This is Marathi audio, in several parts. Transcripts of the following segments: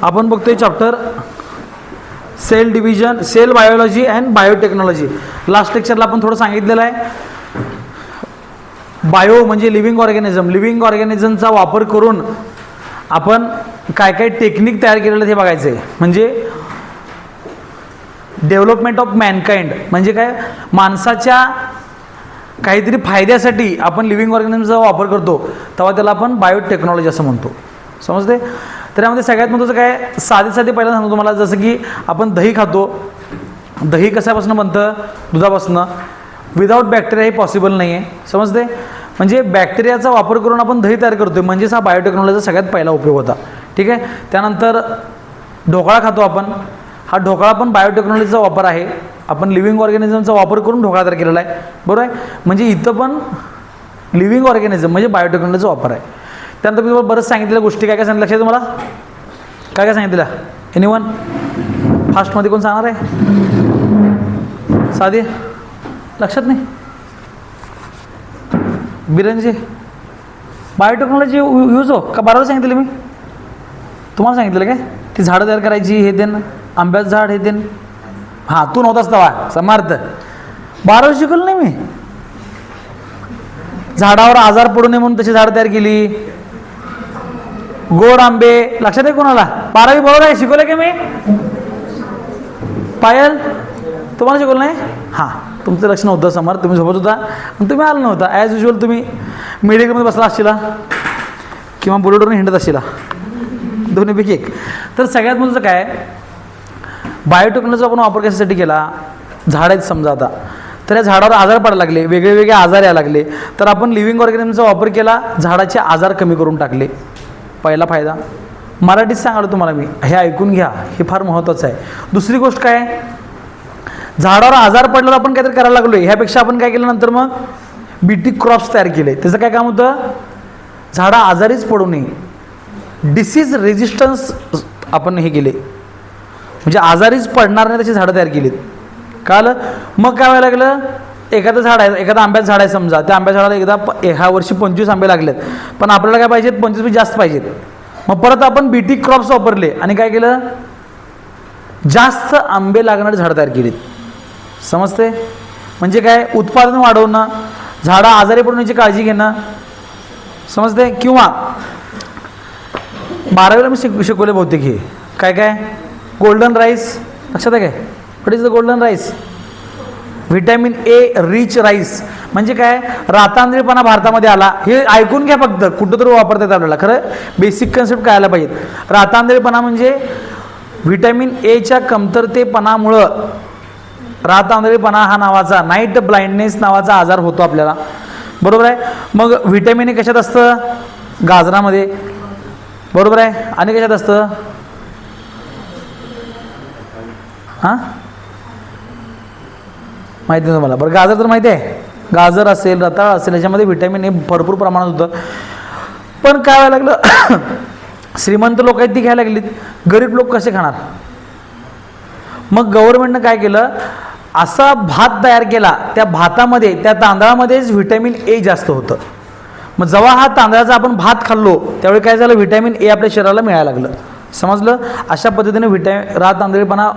आपण बघतोय chapter cell division, cell biology and biotechnology. Last लेक्चरला आपण थोडं सांगितलेलं आहे. बायो म्हणजे लिव्हिंग ऑर्गॅनिझम, लिव्हिंग ऑर्गॅनिझमचा वापर करून आपण काय काय टेक्निक तयार केलेलं ते बघायचं आहे. म्हणजे डेव्हलपमेंट ऑफ मॅनकाइंड म्हणजे काय, माणसाच्या काहीतरी फायद्यासाठी आपण लिव्हिंग ऑर्गॅनिझमचा वापर करतो तेव्हा त्याला आपण बायोटेक्नॉलॉजी असं म्हणतो. समजते? तर यामध्ये सगळ्यात महत्त्वाचं काय, साधे पहिल्यांदा सांगतो तुम्हाला. जसं की आपण दही खातो, दही कशापासून बनतं? दुधापासून. विदाऊट बॅक्टेरिया हे पॉसिबल नाही आहे. समजते? म्हणजे बॅक्टेरियाचा वापर करून आपण दही तयार करतोय, म्हणजेच हा बायोटेक्नॉलॉजीचा सगळ्यात पहिला उपयोग होता. ठीक आहे. त्यानंतर ढोकळा खातो आपण, हा ढोकळा पण बायोटेक्नॉलॉजीचा वापर आहे. आपण लिव्हिंग ऑर्गॅनिझमचा वापर करून ढोकळा तयार केलेला आहे. बरोबर आहे? म्हणजे इथं पण लिव्हिंग ऑर्गॅनिझम म्हणजे बायोटेक्नॉलॉजीचा वापर आहे. त्यानंतर मी तुम्हाला बरंच सांगितलेल्या गोष्टी काय काय सांगितलं, लक्षात तुम्हाला काय काय सांगितलं? एनीवन फास्टमध्ये कोण सांगणार आहे? साधे लक्षात नाही? बिरंजी बायोटेक्नॉलॉजी यूज हो का? बरोबर सांगितलं मी तुम्हाला, सांगितलं काय? ती झाडं तयार करायची, हे देन आंब्याचं झाड, हे देन. हां, तू नव्हताच तवा समार्थ, 12 शिकवलं नाही मी. झाडावर आजार पडू नये म्हणून तशी झाडं तयार केली. गोड आंबे लक्षात आहे कोणाला? 12वी बरोबर आहे, शिकवलं की मी? पायल तुम्हाला शिकवलं नाही? हां, तुमचं लक्ष नव्हतं समोर, तुम्ही झोपत होता आणि तुम्ही आलं नव्हता. ॲज युजल तुम्ही मेडिकलमध्ये बसला असशिला किंवा बुलेटवरून हिंडत असशिला, दोन्हीपैकी एक. तर सगळ्यात महत्त्वाचं काय, बायोटेक्नॉलॉजीचा आपण वापर कशासाठी केला? झाड आहेत समजा आता, तर या झाडावर आजार पडायला लागले, वेगळे वेगळे आजार यायला लागले, तर आपण लिव्हिंग ऑर्गॅनिझमचा वापर केला, झाडाचे आजार कमी करून टाकले. पहिला फायदा. मराठीत सांगाल तुम्हाला मी, हे ऐकून घ्या, हे फार महत्त्वाचं आहे. दुसरी गोष्ट काय, झाडावर आजार पडल्यावर आपण काहीतरी करायला लागलो आहे, ह्यापेक्षा आपण काय केलं नंतर मग बीटी क्रॉप्स तयार केले. त्याचं काय काम होतं? झाडं आजारीच पडू नये, डिसीज रेजिस्टन्स आपण हे केले, म्हणजे आजारीच पडणार नाही तशी झाडं तयार केलीत. कळलं? मग काय व्हायला लागलं, एखादं झाड आहे, एखादं आंब्याचं झाड आहे समजा, त्या आंब्याच्या झाडाला एकदा ह्या वर्षी 25 आंबे लागलेत, पण आपल्याला काय पाहिजेत? 25 जास्त पाहिजेत. मग परत आपण बीटी क्रॉप्स वापरले आणि काय केलं? जास्त आंबे लागणारे झाडं तयार केलीत. समजते? म्हणजे काय, उत्पादन वाढवणं, झाडं आजारी पडण्याची काळजी घेणं. समजते? किंवा 12वीला मी शिकवले बहुतेक हे काय काय, गोल्डन राईस लक्षात आहे काय? What is the golden rice? Vitamin A rich rice. म्हणजे काय, रातांदळीपणा भारतामध्ये आला, हे ऐकून घ्या फक्त, कुठं तर वापरतात आपल्याला, खरं बेसिक कन्सेप्ट कळायला पाहिजेत. रातांदळीपणा म्हणजे व्हिटॅमिन एच्या कमतरतेपणामुळं रातांदळीपणा हा नावाचा, नाईट ब्लाइंडनेस नावाचा आजार होतो आपल्याला. बरोबर आहे? मग व्हिटॅमिन ए कशात असतं? गाजरामध्ये. बरोबर आहे? आणि कशात असतं? हां, माहिती नाही तुम्हाला? बरं, गाजर तर माहिती आहे, गाजर असेल, रताळ असेल, याच्यामध्ये व्हिटॅमिन ए भरपूर प्रमाणात होतं. पण काय व्हायला लागलं, श्रीमंत लोक आहेत ती घ्यायला लागलीत, गरीब लोक कसे खाणार? मग गव्हर्नमेंटनं काय केलं, असा भात तयार केला, त्या भातामध्ये, त्या तांदळामध्येच व्हिटॅमिन ए जास्त होतं. मग जेव्हा हा तांदळाचा आपण भात खाल्लो त्यावेळी काय झालं, व्हिटॅमिन ए आपल्या शरीराला मिळायला लागलं. समजलं? अशा पद्धतीने रातांदळीपणा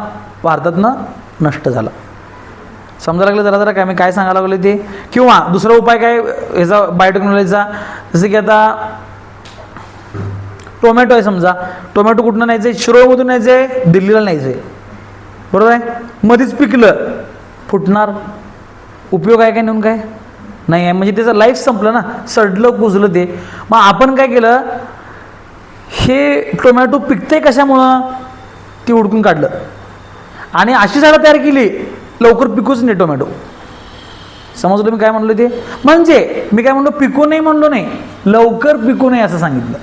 भारतातनं नष्ट झाला. समजायला लागलं जरा जरा काय मी काय सांगायला लागलो ते. किंवा दुसरा उपाय काय ह्याचा बायोटेक्नॉलॉजीचा, जसं की आता टोमॅटो आहे समजा, टोमॅटो कुठनं न्यायचं आहे? शिरोळमधून न्यायचं आहे, दिल्लीला न्यायचं आहे. बरोबर आहे? मध्येच पिकलं, फुटणार, उपयोग आहे काय नेऊन? काय नाही आहे, म्हणजे त्याचं लाईफ संपलं ना, सडलं कुजलं ते. मग आपण काय केलं, हे टोमॅटो पिकते कशामुळं? ती उडकून काढलं आणि अशी झाडं तयार केली, लवकर पिकूच नाही टोमॅटो. समजलं मी काय म्हणलो ते? म्हणजे मी काय म्हणलो, पिकू नाही म्हणलो नाही, लवकर पिकू नये असं सांगितलं,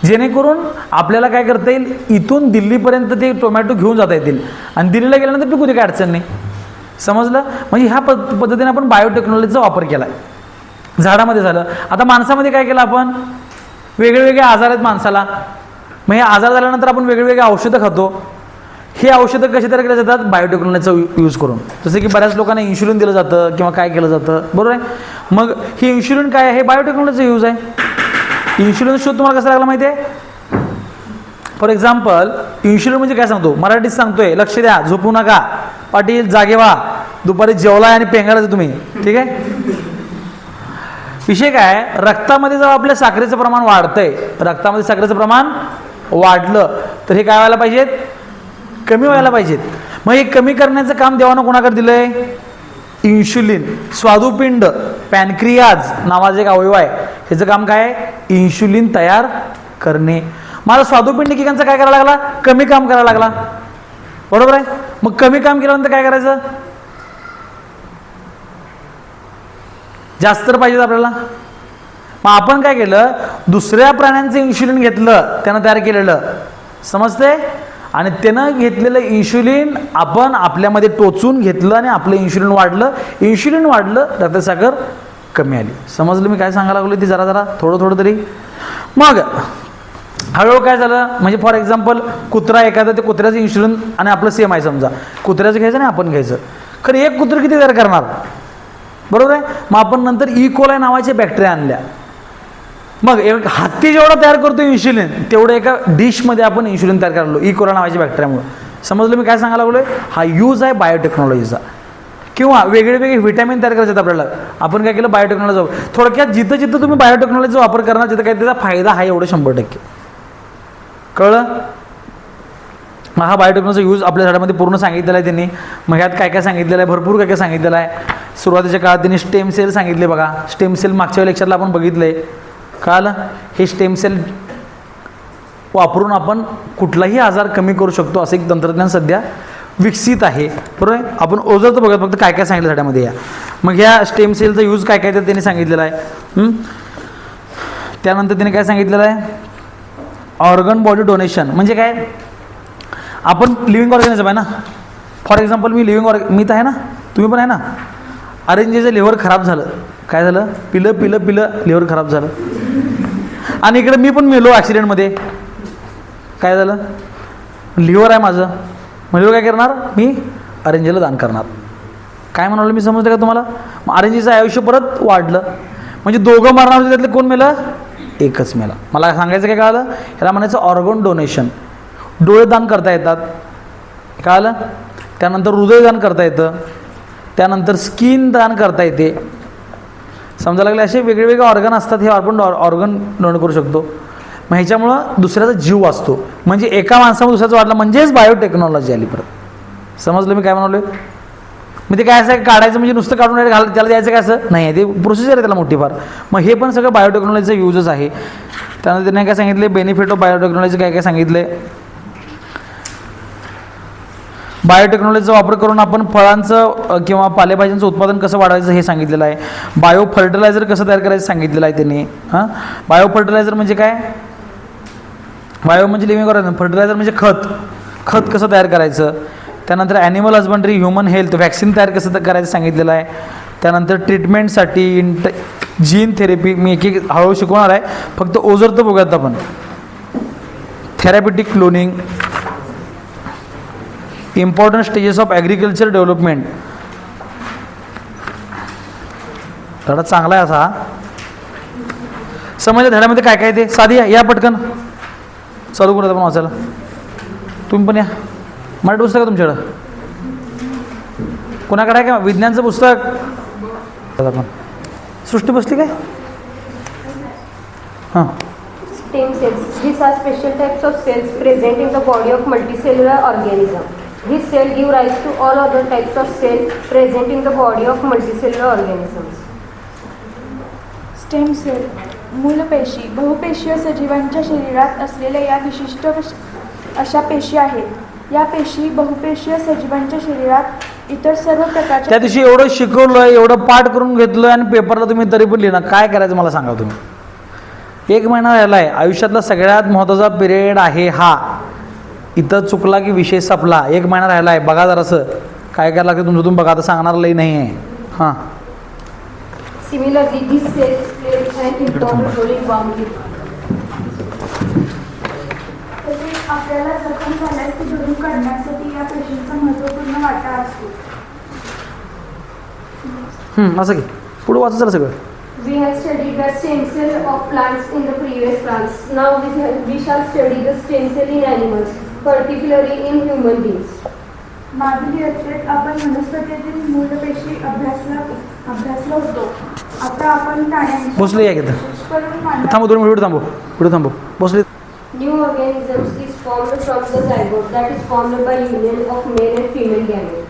जेणेकरून आपल्याला काय करता येईल, इथून दिल्लीपर्यंत ते टोमॅटो घेऊन जाता येतील आणि दिल्लीला गेल्यानंतर पिकू दे, काय अडचण नाही. समजलं? म्हणजे ह्या पद्धतीने आपण बायोटेक्नॉलॉजीचा वापर केला आहे. झाडामध्ये झालं. आता माणसामध्ये काय केलं आपण, वेगळे आजार आहेत माणसाला, मग हे आजार झाल्यानंतर आपण वेगवेगळे औषधं खातो. हे औषधं कशी तयार केली जातात? बायोटेक्नॉलॉजीचा यूज करून. जसं की बऱ्याच लोकांना इन्शुलिन दिलं जातं किंवा काय केलं जातं. बरोबर आहे? मग हे इन्शुलिन काय आहे? हे बायोटेक्नॉलॉजीचा यूज आहे. इन्शुलिन शोध तुम्हाला कसा लागला माहिती आहे? फॉर एक्झाम्पल इन्शुलिन म्हणजे काय सांगतो, मराठीत सांगतोय, लक्ष द्या, झोपू नका, पाटील जागे व्हा, दुपारी जेवलाय आणि पेंगायचं तुम्ही, ठीक आहे. विषय काय, रक्तामध्ये जेव्हा आपल्या साखरेचं प्रमाण वाढतंय, रक्तामध्ये साखरेचं प्रमाण वाढलं तर हे काय व्हायला पाहिजेत, कमी व्हायला पाहिजेत. मग हे कमी करण्याचं काम देवानं कोणाकडे दिलंय, इन्शुलिन. स्वादुपिंड, पॅनक्रियाज नावाचं एक अवयव आहे, ह्याचं काम काय आहे, इन्शुलिन तयार करणे. मला स्वादुपिंड एकेकांचा काय करायला लागला, कमी काम करायला लागला, बरोबर आहे. मग कमी काम केल्यानंतर काय करायचं, जास्त पाहिजे आपल्याला. मग आपण काय केलं, दुसऱ्या प्राण्यांचं इन्शुलिन घेतलं, त्यानं तयार केलेलं, समजते, आणि त्यानं घेतलेलं इन्शुलिन आपण आपल्यामध्ये टोचून घेतलं आणि आपलं इन्शुलिन वाढलं. इन्शुलिन वाढलं, रक्तसाखर कमी आली. समजलं मी काय सांगायला लागलो ती, जरा जरा थोडं थोडं तरी. मग हळूहळू काय झालं, म्हणजे फॉर एक्झाम्पल कुत्रा एखादा, ते कुत्र्याचं इन्शुलिन आणि आपलं सेम आहे, समजा कुत्र्याचं घ्यायचं आणि आपण घ्यायचं, खरं एक कुत्रं किती तयार करणार, बरोबर आहे. मग आपण नंतर इकोलाय नावाचे बॅक्टेरिया आणल्या. मग एक हत्ती जेवढा तयार करतो इन्शुलिन, तेवढं एका डिशमध्ये आपण इन्शुलिन तयार करायलो इकोला नावाच्या बॅक्टेरियामुळे. समजलं मी काय सांगायला लागलोय, हा यूज आहे बायोटेक्नॉलॉजीचा. किंवा वेगळे वेगळे व्हिटॅमिन तयार करायचे आपल्याला, आपण काय केलं, बायोटेक्नॉलॉजी. थोडक्यात जिथं जिथं तुम्ही बायोटेक्नॉलॉजीचा वापर करणार, तिथं काय त्याचा फायदा आहे, एवढं 100%. कळलं. मग हा बायोटेक्नॉलॉजीचा यूज आपल्या झाडामध्ये पूर्ण सांगितलेला आहे त्यांनी. मग ह्यात काय काय सांगितलेलं आहे, भरपूर काय काय सांगितलेलं आहे. सुरुवातीच्या काळात त्यांनी स्टेम सेल सांगितले बघा. स्टेम सेल मागच्या लेक्चरला आपण बघितलंय, कळलं. हे स्टेम सेल वापरून आपण कुठलाही आजार कमी करू शकतो, असं एक तंत्रज्ञान सध्या विकसित आहे, बरोबर आहे. आपण ओझरचं बघत फक्त काय काय सांगितलं झाडामध्ये या. मग ह्या स्टेम सेलचा यूज काय काय तर त्यांनी सांगितलेलं आहे. त्यानंतर त्यांनी काय सांगितलेलं आहे, ऑर्गन बॉडी डोनेशन म्हणजे काय, आपण लिव्हिंग ऑर्गॅनिझम आहे ना. फॉर एक्झाम्पल मी मी तर आहे ना, तुम्ही पण आहे ना. अरेंजेचं लिव्हर खराब झालं, काय झालं, पिलं पिलं पिलं लिव्हर खराब झालं. आणि इकडे मी पण मेलो ॲक्सिडेंटमध्ये, काय झालं, लिव्हर आहे माझं, मग लिव्हर काय करणार, मी अरेंजेला दान करणार. काय म्हणालो मी, समजतं का तुम्हाला. मग अरेंजेचं आयुष्य परत वाढलं, म्हणजे दोघं मरणार होते, त्यातले कोण मेलं, एकच मेला. मला सांगायचं काय कळालं, ह्याला म्हणायचं ऑर्गन डोनेशन. डोळे दान करता येतात, कळालं. त्यानंतर हृदयदान करता येतं, त्यानंतर स्किन दान करता येते. समजायला लागले, असे वेगवेगळे ऑर्गन असतात, हे आपण ऑर्गन डोनेट करू शकतो. मग ह्याच्यामुळं दुसऱ्याचा जीव वाचतो, म्हणजे एका माणसामुळे दुसऱ्याचं वाढलं, म्हणजेच बायोटेक्नॉलॉजी आली परत. समजलं मी काय म्हणालो. मग ते काय असं काढायचं म्हणजे नुसतं काढून त्याला द्यायचं काय असं नाही आहे, ते प्रोसिजर आहे त्याला मोठी फार. मग हे पण सगळं बायोटेक्नॉलॉजीचा यूजच आहे. त्यानंतर त्यांनी काय सांगितले, बेनिफिट ऑफ बायोटेक्नॉलॉजी काय काय सांगितले. बायोटेक्नॉलॉजीचा वापर करून आपण फळांचं किंवा पालेभाज्यांचं उत्पादन कसं वाढवायचं हे सांगितलेलं आहे. बायो फर्टिलायझर कसं तयार करायचं सांगितलेलं आहे त्यांनी. हां, बायो फर्टिलायझर म्हणजे काय, बायो म्हणजे लिव्हिंग ऑर्गॅनिझम, फर्टिलायझर म्हणजे खत कसं तयार करायचं. त्यानंतर animal husbandry, human health, vaccine तयार कसं करायचं सांगितलेलं आहे. त्यानंतर ट्रीटमेंटसाठी जीन थेरपी, मी एक एक हळूहळू शिकवणार आहे, फक्त ओझर तर बघूयात आपण. Therapeutic cloning, important stages of agriculture development. धडा चांगला आहे असा. समजलं धड्यामध्ये काय काय ते, साधी या पटकन चालू करूया आपण वाचायला. तुम्ही पण या. मराठी पुस्तक आहे तुमच्याकडं, कोणाकडे आहे का विज्ञानचं पुस्तक. आपण सृष्टी बसली काय. हां, Stem cells. These are special types of cells present in the body of multicellular organism. These cells give rise to all other types of cells present in the body of multicellular organisms. Stem cell मूलपेशी बहुपेशीय सजीवांच्या शरीरात असलेल्या या विशिष्ट अशा पेशी आहेत. या पेशी बहुपेशीय सजीवांच्या शरीरात इतर सर्व प्रकारच्या. त्या दिवशी एवढं शिकवलं, एवढं पाठ करून घेतलं आणि पेपरला तुम्ही तरी पण लिहिणार, काय करायचं मला सांगा तुम्ही. 1 महिना राहिला आहे, आयुष्यातला सगळ्यात महत्त्वाचा पिरियड आहे हा. इथं चुकला की विषय संपला. 1 महिना राहिला आहे, बघा जरासं काय करायला लागतं तुमचं तुम्ही बघा, आता सांगणार लई नाही आहे. हां, Similarly, these cells play an important role in wound. तसेच आपल्याला जखम झाल्यास ती भरून काढण्यासाठी या पेशींचा महत्त्वपूर्ण वाटा असतो. असं की पुढं वाचा जरा सगळं. We have studied the stem cell of plants in the previous class. Now we shall study the stem cell in animals, particularly in human beings. मागील इयत्तेत आपण वनस्पतीतील मूलपेशी अभ्यासला होतो. आता आपण प्राण्यांची भोसले या घेता विशेष करून मानवी थांबू 2 मिनिट व्हिडिओ थांबू Bhosale. New organisms is formed from the zygote, that is formed by union of male and female gamete.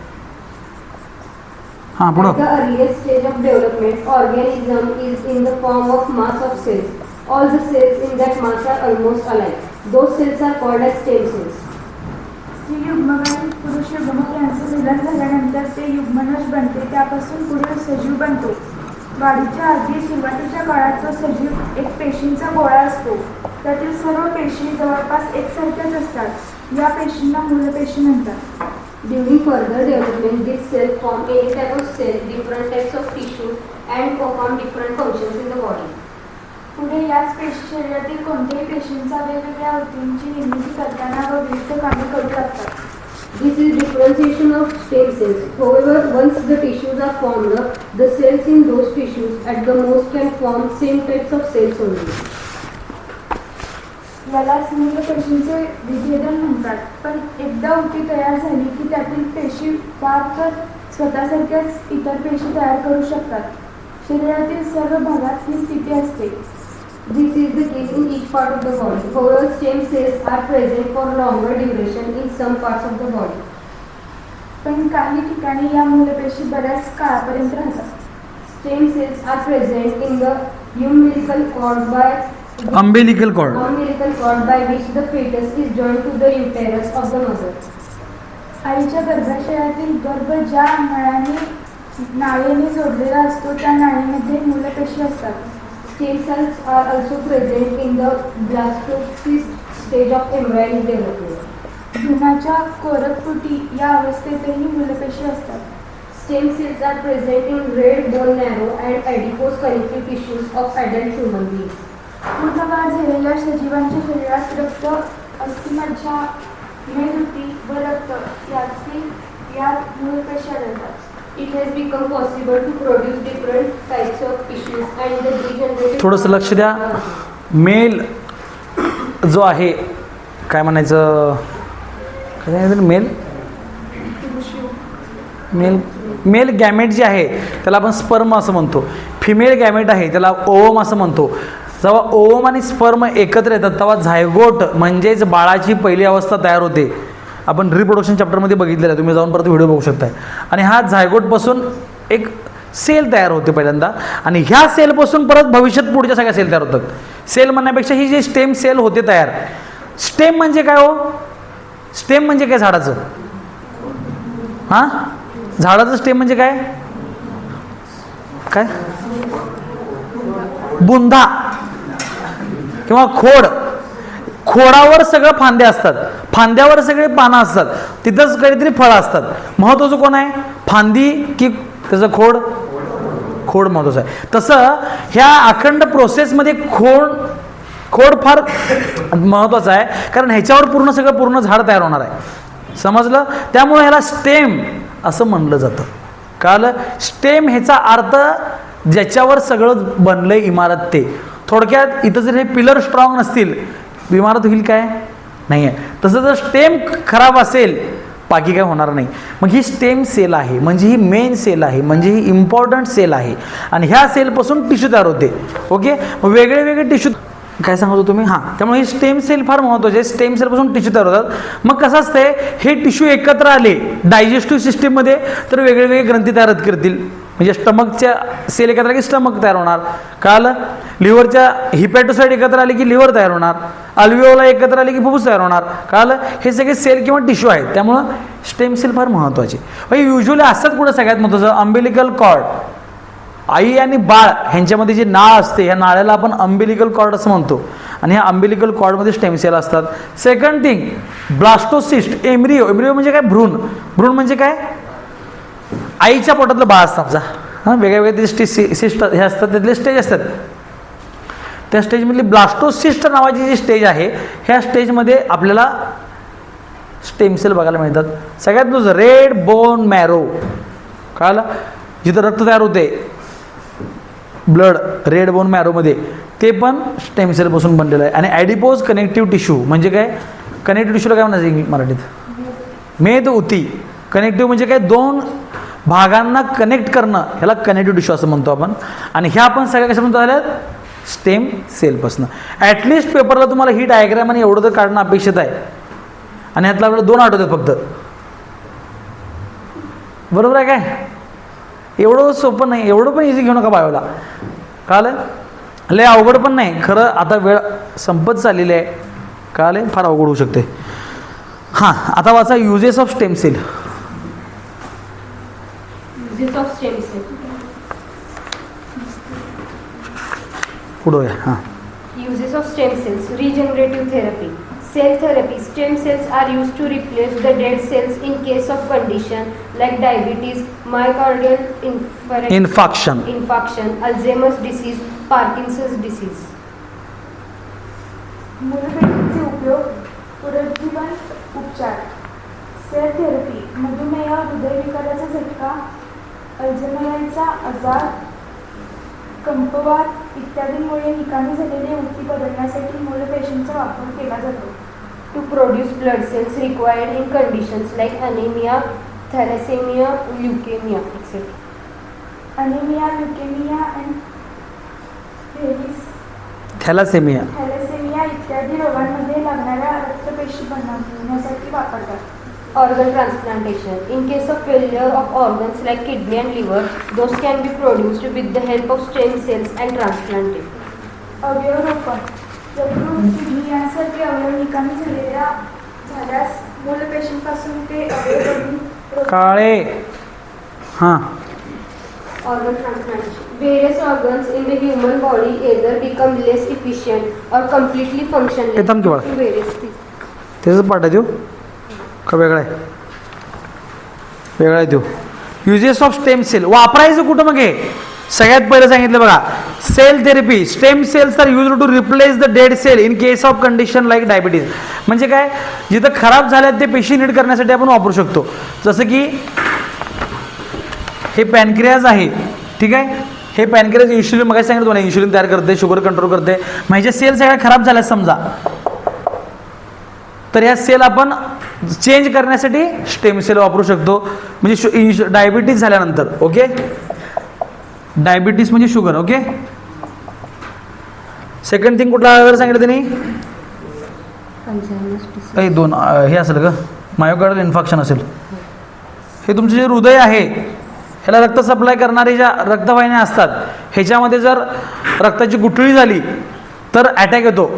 हां At पुढं. the earliest stage of development, organism is in the form of mass of cells. All the cells in that mass are almost alike. Those cells are called as stem cells. स्त्री युग्मक आणि पुरुष युग्मक यांचे मिलन झाल्यानंतर ते युग्मनज बनते. त्यापासून पुरुष सजीव बनतो. वाढीच्या आधी सुरुवातीच्या काळात तो सजीव एक पेशींचा गोळा असतो. त्यातील सर्व पेशी जवळपास एकसारख्याच असतात. या पेशींना मूलपेशी म्हणतात. During further development, these cells form any type of cell, different types of tissue, and perform different functions in the body. पुढे याच पेशी शरीरातील कोणत्याही पेशींचा वेगवेगळ्या अवतींची निर्मिती करताना व विविध कामे करू लागतात. This is differentiation of stem cells. However, once the tissues are formed, the cells in those tissues at the most can form same types of cells only. यालाच मूलपेशींचे विभेदन म्हणतात. पण एकदा ऊती तयार झाली की त्यातील पेशी फार तर स्वतःसारख्याच इतर पेशी तयार करू शकतात. शरीरातील सर्व भागात ही स्थिती असते. This is the case in each part of the body. However, stem cells are present for longer duration in some parts of the body. पण काही ठिकाणी या मूलपेशी बऱ्याच काळापर्यंत राहतात. Stem cells are present in the umbilical cord umbilical cord. by which the fetus is joined to the uterus of the mother. आईच्या गर्भाशयातील गर्भ ज्या नाळेने जोडलेला असतो त्या नाळीमध्ये मूलपेशी असतात. Stem cells are also present in the blastocyst stage of embryonic development. भ्रूणाच्या कोरकपुटी या अवस्थेतही मूलपेशी असतात. Stem cells are present in red bone marrow and adipose connective tissues of adult human beings. पूर्ण वाढ झालेल्या सजीवांच्या शरीरात रक्त, अस्थिमज्जा, मेदुती व रक्त यात मूलपेशी आढळतात. It has become possible to produce different types of tissues and the degenerative. थोडंसं लक्ष द्या. मेल जो आहे काय म्हणायचं मेल मेल मेल गॅमेट जे आहे त्याला आपण स्पर्म असं म्हणतो. फिमेल गॅमेट आहे त्याला ओवम असं म्हणतो. जेव्हा ओवम आणि स्पर्म एकत्र येतात तेव्हा झायगोट म्हणजेच बाळाची पहिली अवस्था तयार होते. आपण रिप्रोडक्शन चॅप्टरमध्ये बघितलेलं आहे, तुम्ही जाऊन परत व्हिडिओ बघू शकताय. आणि हा झायगोटपासून एक सेल तयार होते पहिल्यांदा आणि ह्या सेलपासून परत भविष्यात पुढच्या सगळ्या सेल तयार होतात. सेल म्हणण्यापेक्षा ही जे स्टेम सेल होते तयार. स्टेम म्हणजे काय हो? स्टेम म्हणजे काय झाडाचं? हां झाडाचं स्टेम म्हणजे काय? काय बुंदा किंवा खोड. खोडावर सगळं फांद्या असतात, फांद्यावर सगळे पानं असतात, तिथंच काहीतरी फळं असतात. महत्त्वाचं कोण आहे? फांदी की त्याचं खोड? खोड महत्त्वाचं आहे. तसं ह्या अखंड प्रोसेसमध्ये खोड फार महत्त्वाचं आहे, कारण ह्याच्यावर पूर्ण झाड तयार होणार आहे. समजलं? त्यामुळे ह्याला स्टेम असं म्हणलं जातं. कळलं? स्टेम ह्याचा अर्थ ज्याच्यावर सगळं बनलंय इमारत ते. थोडक्यात इथं जर हे पिलर स्ट्रॉंग नसतील इमारत होईल काय? नाही आहे. तसं जर स्टेम खराब असेल बाकी काय होणार नाही. मग ही स्टेम सेल आहे, म्हणजे ही मेन सेल आहे, म्हणजे ही इम्पॉर्टंट सेल आहे. आणि ह्या सेलपासून टिश्यू तयार होते. ओके, मग वेगळे वेगळे टिश्यू काय सांगतो तुम्ही? हां, त्यामुळे ही स्टेम सेल फार महत्त्वाची आहे. स्टेम सेलपासून टिश्यू तयार होतात. मग कसं असतंय, हे टिश्यू एकत्र आले डायजेस्टिव्ह सिस्टीममध्ये तर वेगवेगळे ग्रंथी तयार करतील. म्हणजे स्टमकच्या सेल एकत्र आले की स्टमक तयार होणार. कळलं? लिव्हरच्या हिपॅटोसाइट एकत्र आले की लिव्हर तयार होणार. अल्विओला एकत्र आले की फुफ्फुस तयार होणार. कळलं? हे सगळे सेल किंवा टिश्यू आहेत. त्यामुळं स्टेम सेल फार महत्त्वाचे. युजली असतात कुठं सगळ्यात महत्त्वाचं? Umbilical cord. आई आणि बाळ ह्यांच्यामध्ये जी नाळ असते ह्या नाळ्याला आपण अंबिलिकल कॉर्ड असं म्हणतो. आणि ह्या अंबिलिकल कॉर्डमध्ये स्टेम सेल असतात. Second thing, blastocyst. Embryo. Embryo म्हणजे काय? भ्रूण. भ्रूण म्हणजे काय? आईच्या पोटातलं बाळ असतं आमचा. हां, वेगळ्या वेगळे सिस्ट हे असतात, त्यातले स्टेज असतात. त्या स्टेजमधली ब्लास्टोसिस्ट नावाची जी स्टेज आहे ह्या स्टेजमध्ये आपल्याला स्टेम सेल बघायला मिळतात. सगळ्यात दुसरं रेड बोन मॅरो. कळलं? जिथं रक्त तयार होते ब्लड रेड बोन मॅरोमध्ये ते पण स्टेम सेलपासून बनलेलं आहे. आणि ॲडिपोज कनेक्टिव्ह टिश्यू म्हणजे काय, कनेक्टिव्ह टिश्यूला काय म्हणायचं मराठीत, मेद उती. कनेक्टिव्ह म्हणजे काय, दोन भागांना कनेक्ट करणं, ह्याला कनेक्टिव्ह टिश्यू असं म्हणतो आपण. आणि ह्या आपण सगळ्या कशा म्हणतो झाल्यात, स्टेम सेलपासून. ॲटलिस्ट पेपरला तुम्हाला ही डायग्राम आणि एवढं तर काढणं अपेक्षित आहे. आणि ह्यातलं आपल्याला 2 आठवतात फक्त, बरोबर आहे काय. एवढं सोपं नाही, एवढं पण इझी घेऊ नका बायोला, कळलं. लय अवघड पण नाही खरं. आता वेळ संपत चाललेली आहे, कळलं, फार अवघड होऊ शकते. हां, आता वाचा uses of stem cell. Uses of stem cell. पुढं आहे. हां, Uses of stem cells. Regenerative therapy. Cell therapy. Stem cells are used to replace the dead cells in case of condition like diabetes, myocardial Infarction. Alzheimer's disease, Parkinson's disease. मूलपेशींचे उपयोग, पुनरुज्जीवन उपचार. सेल थेरपी, मधुमेह, हृदयविकाराचा झटका, अल्झायमरचा आजार, कंपवात इत्यादींमुळे निकामी झालेले ऊती बदलण्यासाठी मूलपेशींचा वापर केला जातो. To produce blood cells required in conditions like anemia, thalassemia, leukemia, etc. Anaemia, leukaemia and thalassemia. Thalassemia इत्यादी रोगांमध्ये लागणाऱ्या रक्तपेशी बनवण्यासाठी वापरतात. Organ transplantation. In case of failure of organs like kidney and liver, those can be produced with the help of stem cells and transplanted. अवयवरोपण, यकृत, किडनी यांसारखे अवयव निकामी झाल्यास मूलपेशींपासून ते अवयव बनवून काळे. हां, Organ transplantation. Various organs in the human body either become less efficient or completely functionless एकदम due केवळ. to various reasons. त्याचं पाठ आहे देऊ का वेगळा आहे, वेगळा आहे देऊ. युजेस ऑफ स्टेम सेल वापरायचं कुठं मग, हे सगळ्यात पहिलं सांगितलं बघा. Cell therapy, stem cells are used to replace the dead cell in case of condition like diabetes. म्हणजे काय, जिथं खराब झाल्यात ते पेशी नीट करण्यासाठी आपण वापरू शकतो. जसं की हे पॅनक्रियाज आहे, ठीक आहे. हे पॅनक्रियाज इन्शुलिन, मग सांगितलं तुम्हाला, इन्शुलिन तयार करते, शुगर कंट्रोल करते. म्हणजे सेल सगळ्या खराब झाल्या समजा, तर ह्या सेल आपण चेंज करण्यासाठी स्टेम सेल वापरू शकतो. म्हणजे डायबिटीज झाल्यानंतर, ओके, डायबिटीज म्हणजे शुगर, ओके. सेकंड थिंग कुठला वगैरे सांगितलं त्यांनी, Alzheimer's disease. काही 2 हे असेल का, मायोकार्डियल इन्फेक्शन असेल. हे तुमचे जे हृदय आहे, ह्याला रक्त सप्लाय करणारे ज्या रक्तवाहिन्या असतात, ह्याच्यामध्ये जर रक्ताची गुठळी झाली तर अटॅक येतो.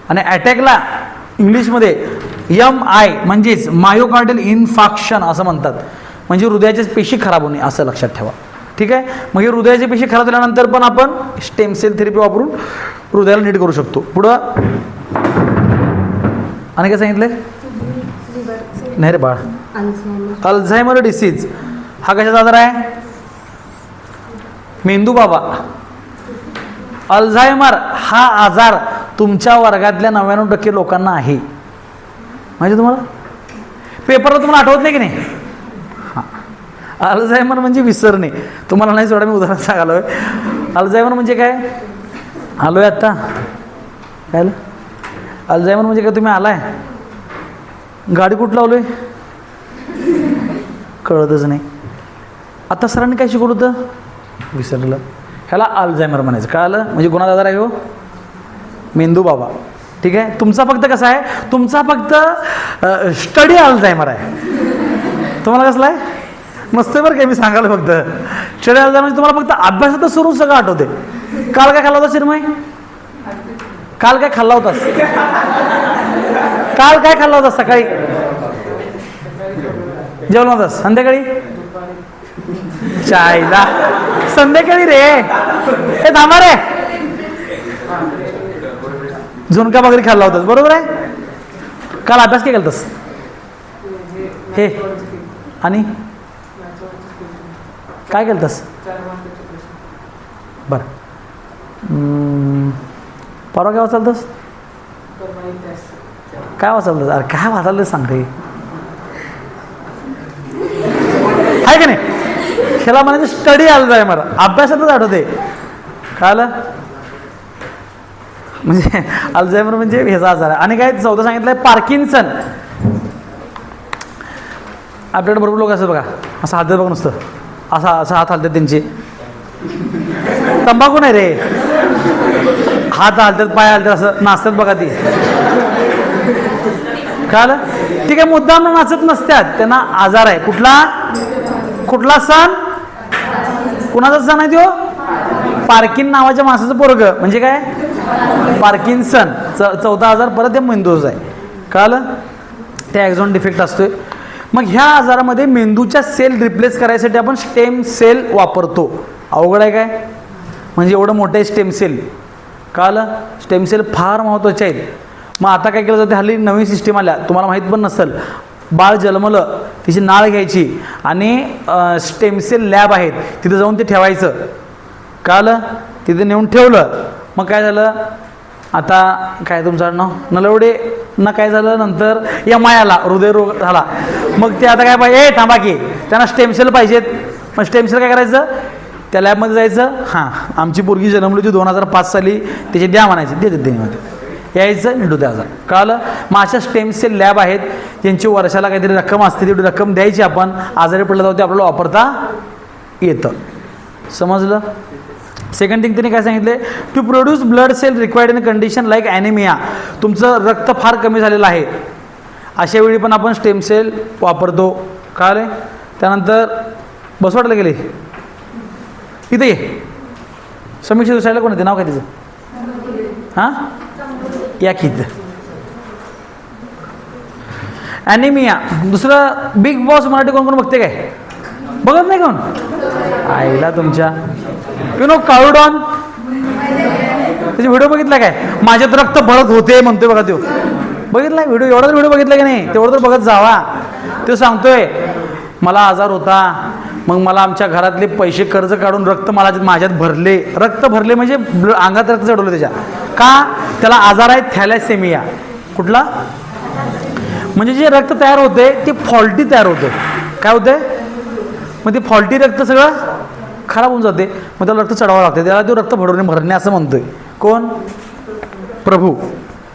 आणि अटॅकला इंग्लिशमध्ये MI म्हणजेच मायोकार्डियल इन्फेक्शन असं म्हणतात. म्हणजे हृदयाच्या पेशी खराब होणे असं लक्षात ठेवा, ठीक आहे. मग हे हृदयाच्या पेशी खराब झाल्यानंतर पण आपण स्टेम सेल थेरपी वापरून हृदयाला नीट करू शकतो. पुढं आणि काय सांगितलंय, नाही रे बाळ, Alzheimer's. अल्झायमर डिसीज हा कशाचा आजार आहे, मेंदू बाबा. अल्झायमर हा आजार तुमच्या वर्गातल्या 99% लोकांना आहे. माहिती तुम्हाला, पेपरला तुम्हाला आठवत नाही की नाही. हां, अल्झायमर म्हणजे विसरणे. तुम्हाला नाही सोडा, मी उदाहरण सांगालो आहे. अल्झायमर म्हणजे काय, आलो आहे आत्ता काय, अल्झायमर म्हणजे काय, तुम्ही आलाय, गाडी कुठं लावलोय कळतच नाही. आता सरांनी काय शिकवलं होतं, विसरलं. ह्याला अल्झायमर म्हणायचं, कळालं. म्हणजे कोणाचा आजार आहे हो, मेंदू बाबा, ठीक आहे. तुमचा फक्त कसा आहे, तुमचा फक्त स्टडी अल्झायमर आहे. तुम्हाला कसला आहे, मस्त बरं काय, मी सांगायला फक्त स्टडी अल्झायमर म्हणजे तुम्हाला फक्त अभ्यासातच सुरू सगळं आठवते. काल काय खाल्ला होता चिरमय, काल काय खाल्ला होतास, काल काय खाल्ला होता, सकाळी जेवण होतास, संध्याकाळी चायला, संध्याकाळी रे, हे थांबा रे, झुणका भाकरी खाल्ला होतास, बरोबर आहे. काल अभ्यास काय केलतास, हे आणि काय केलतास, बरं. परवा काय वाचालतस, काय वाचालतस, अरे काय वाचालतस सांगते, आहे का नाही. ह्याला म्हणायचं स्टडी अल्झायमर, अभ्यासातच आठवते. कळलं? म्हणजे अल्झायमर म्हणजे ह्याचा आजार आहे. आणि काय चौथं सांगितलं आहे पार्किन्सन. आपल्याकडे भरपूर लोक असतात बघा, असं हालतात बघा नुसतं, असं हात हालतात त्यांचे. तंबाखू नाही रे, हात हालतात, पाय हालतात, असं नाचतात बघा ती. कळलं? ती काय मुद्दाम नाचत नसतात, त्यांना आजार आहे. कुठला सण? कुणाचा सण आहे तो? पार्किन नावाच्या माणसाचं पोरग, म्हणजे काय पार्किन्सन. चौथा आजार परत त्या मेंदूचा आहे. कळलं? ते ॲक्झॉन डिफेक्ट असतोय. मग ह्या आजारामध्ये मेंदूच्या सेल रिप्लेस करायसाठी आपण स्टेम सेल वापरतो. अवघड आहे काय? म्हणजे एवढं मोठं आहे स्टेम सेल. कळलं? स्टेम सेल फार महत्त्वाचे आहेत. मग आता काय केलं जाते, हल्ली नवीन सिस्टीम आल्या, तुम्हाला माहीत पण नसेल. बाळ जन्मलं, तिची नाळ घ्यायची आणि स्टेम सेल लॅब आहेत, तिथं जाऊन ते ठेवायचं. कळलं? तिथे नेऊन ठेवलं. मग काय झालं, आता काय तुमचं नाव नलवडे ना, काय झालं नंतर MI आला, हृदयरोग झाला. मग ते आता काय पाहिजे, थांबा की त्यांना स्टेम सेल पाहिजेत. मग स्टेम सेल काय करायचं, त्या लॅबमध्ये जायचं. हां, आमची पोरगी जन्मली होती 2005 साली, त्याचे द्या म्हणायचे, देतात देण्यामध्ये यायचं, निडू द्यायचं. कळलं? मग अशा स्टेम सेल लॅब आहेत, त्यांची वर्षाला काहीतरी रक्कम असते, तेवढी रक्कम द्यायची. आपण आजारी पडलं जाऊ ते आपल्याला वापरता येतं. समजलं? सेकंड थिंग त्यांनी काय सांगितले, to produce blood cell required in condition like anaemia. तुमचं रक्त फार कमी झालेलं आहे, अशा वेळी पण आपण स्टेम सेल वापरतो. कळले? त्यानंतर बसवाडला गेले, इथे ये. समीक्षा दुसऱ्याला कोण येते, नाव काय तिचं? हां, या की इथं. ॲनिमिया. दुसरं बिग बॉस मराठी कोण कोण बघते काय? बघत नाही कोण? आईला तुमच्या काळूडॉन त्याचे व्हिडिओ बघितला काय? माझ्यात रक्त भरत होते म्हणतोय बघा तो. बघितला व्हिडिओ? एवढा व्हिडिओ बघितला की नाही? तेवढं तर बघत जावा. तो सांगतोय मला आजार होता, मग मला आमच्या घरातले पैसे कर्ज काढून रक्त माझ्यात भरले. रक्त भरले म्हणजे अंगात रक्त चढवलं त्याच्या. का? त्याला आजार आहे थॅलेसेमिया. कुठला? म्हणजे जे रक्त तयार होते ते फॉल्टी तयार होतं. काय होतंय? मग ते फॉल्टी रक्त सगळं खराब होऊन जाते. मग त्याला रक्त चढवावं लागते. त्याला तो रक्त भरणे असं म्हणतोय. कोण? प्रभू.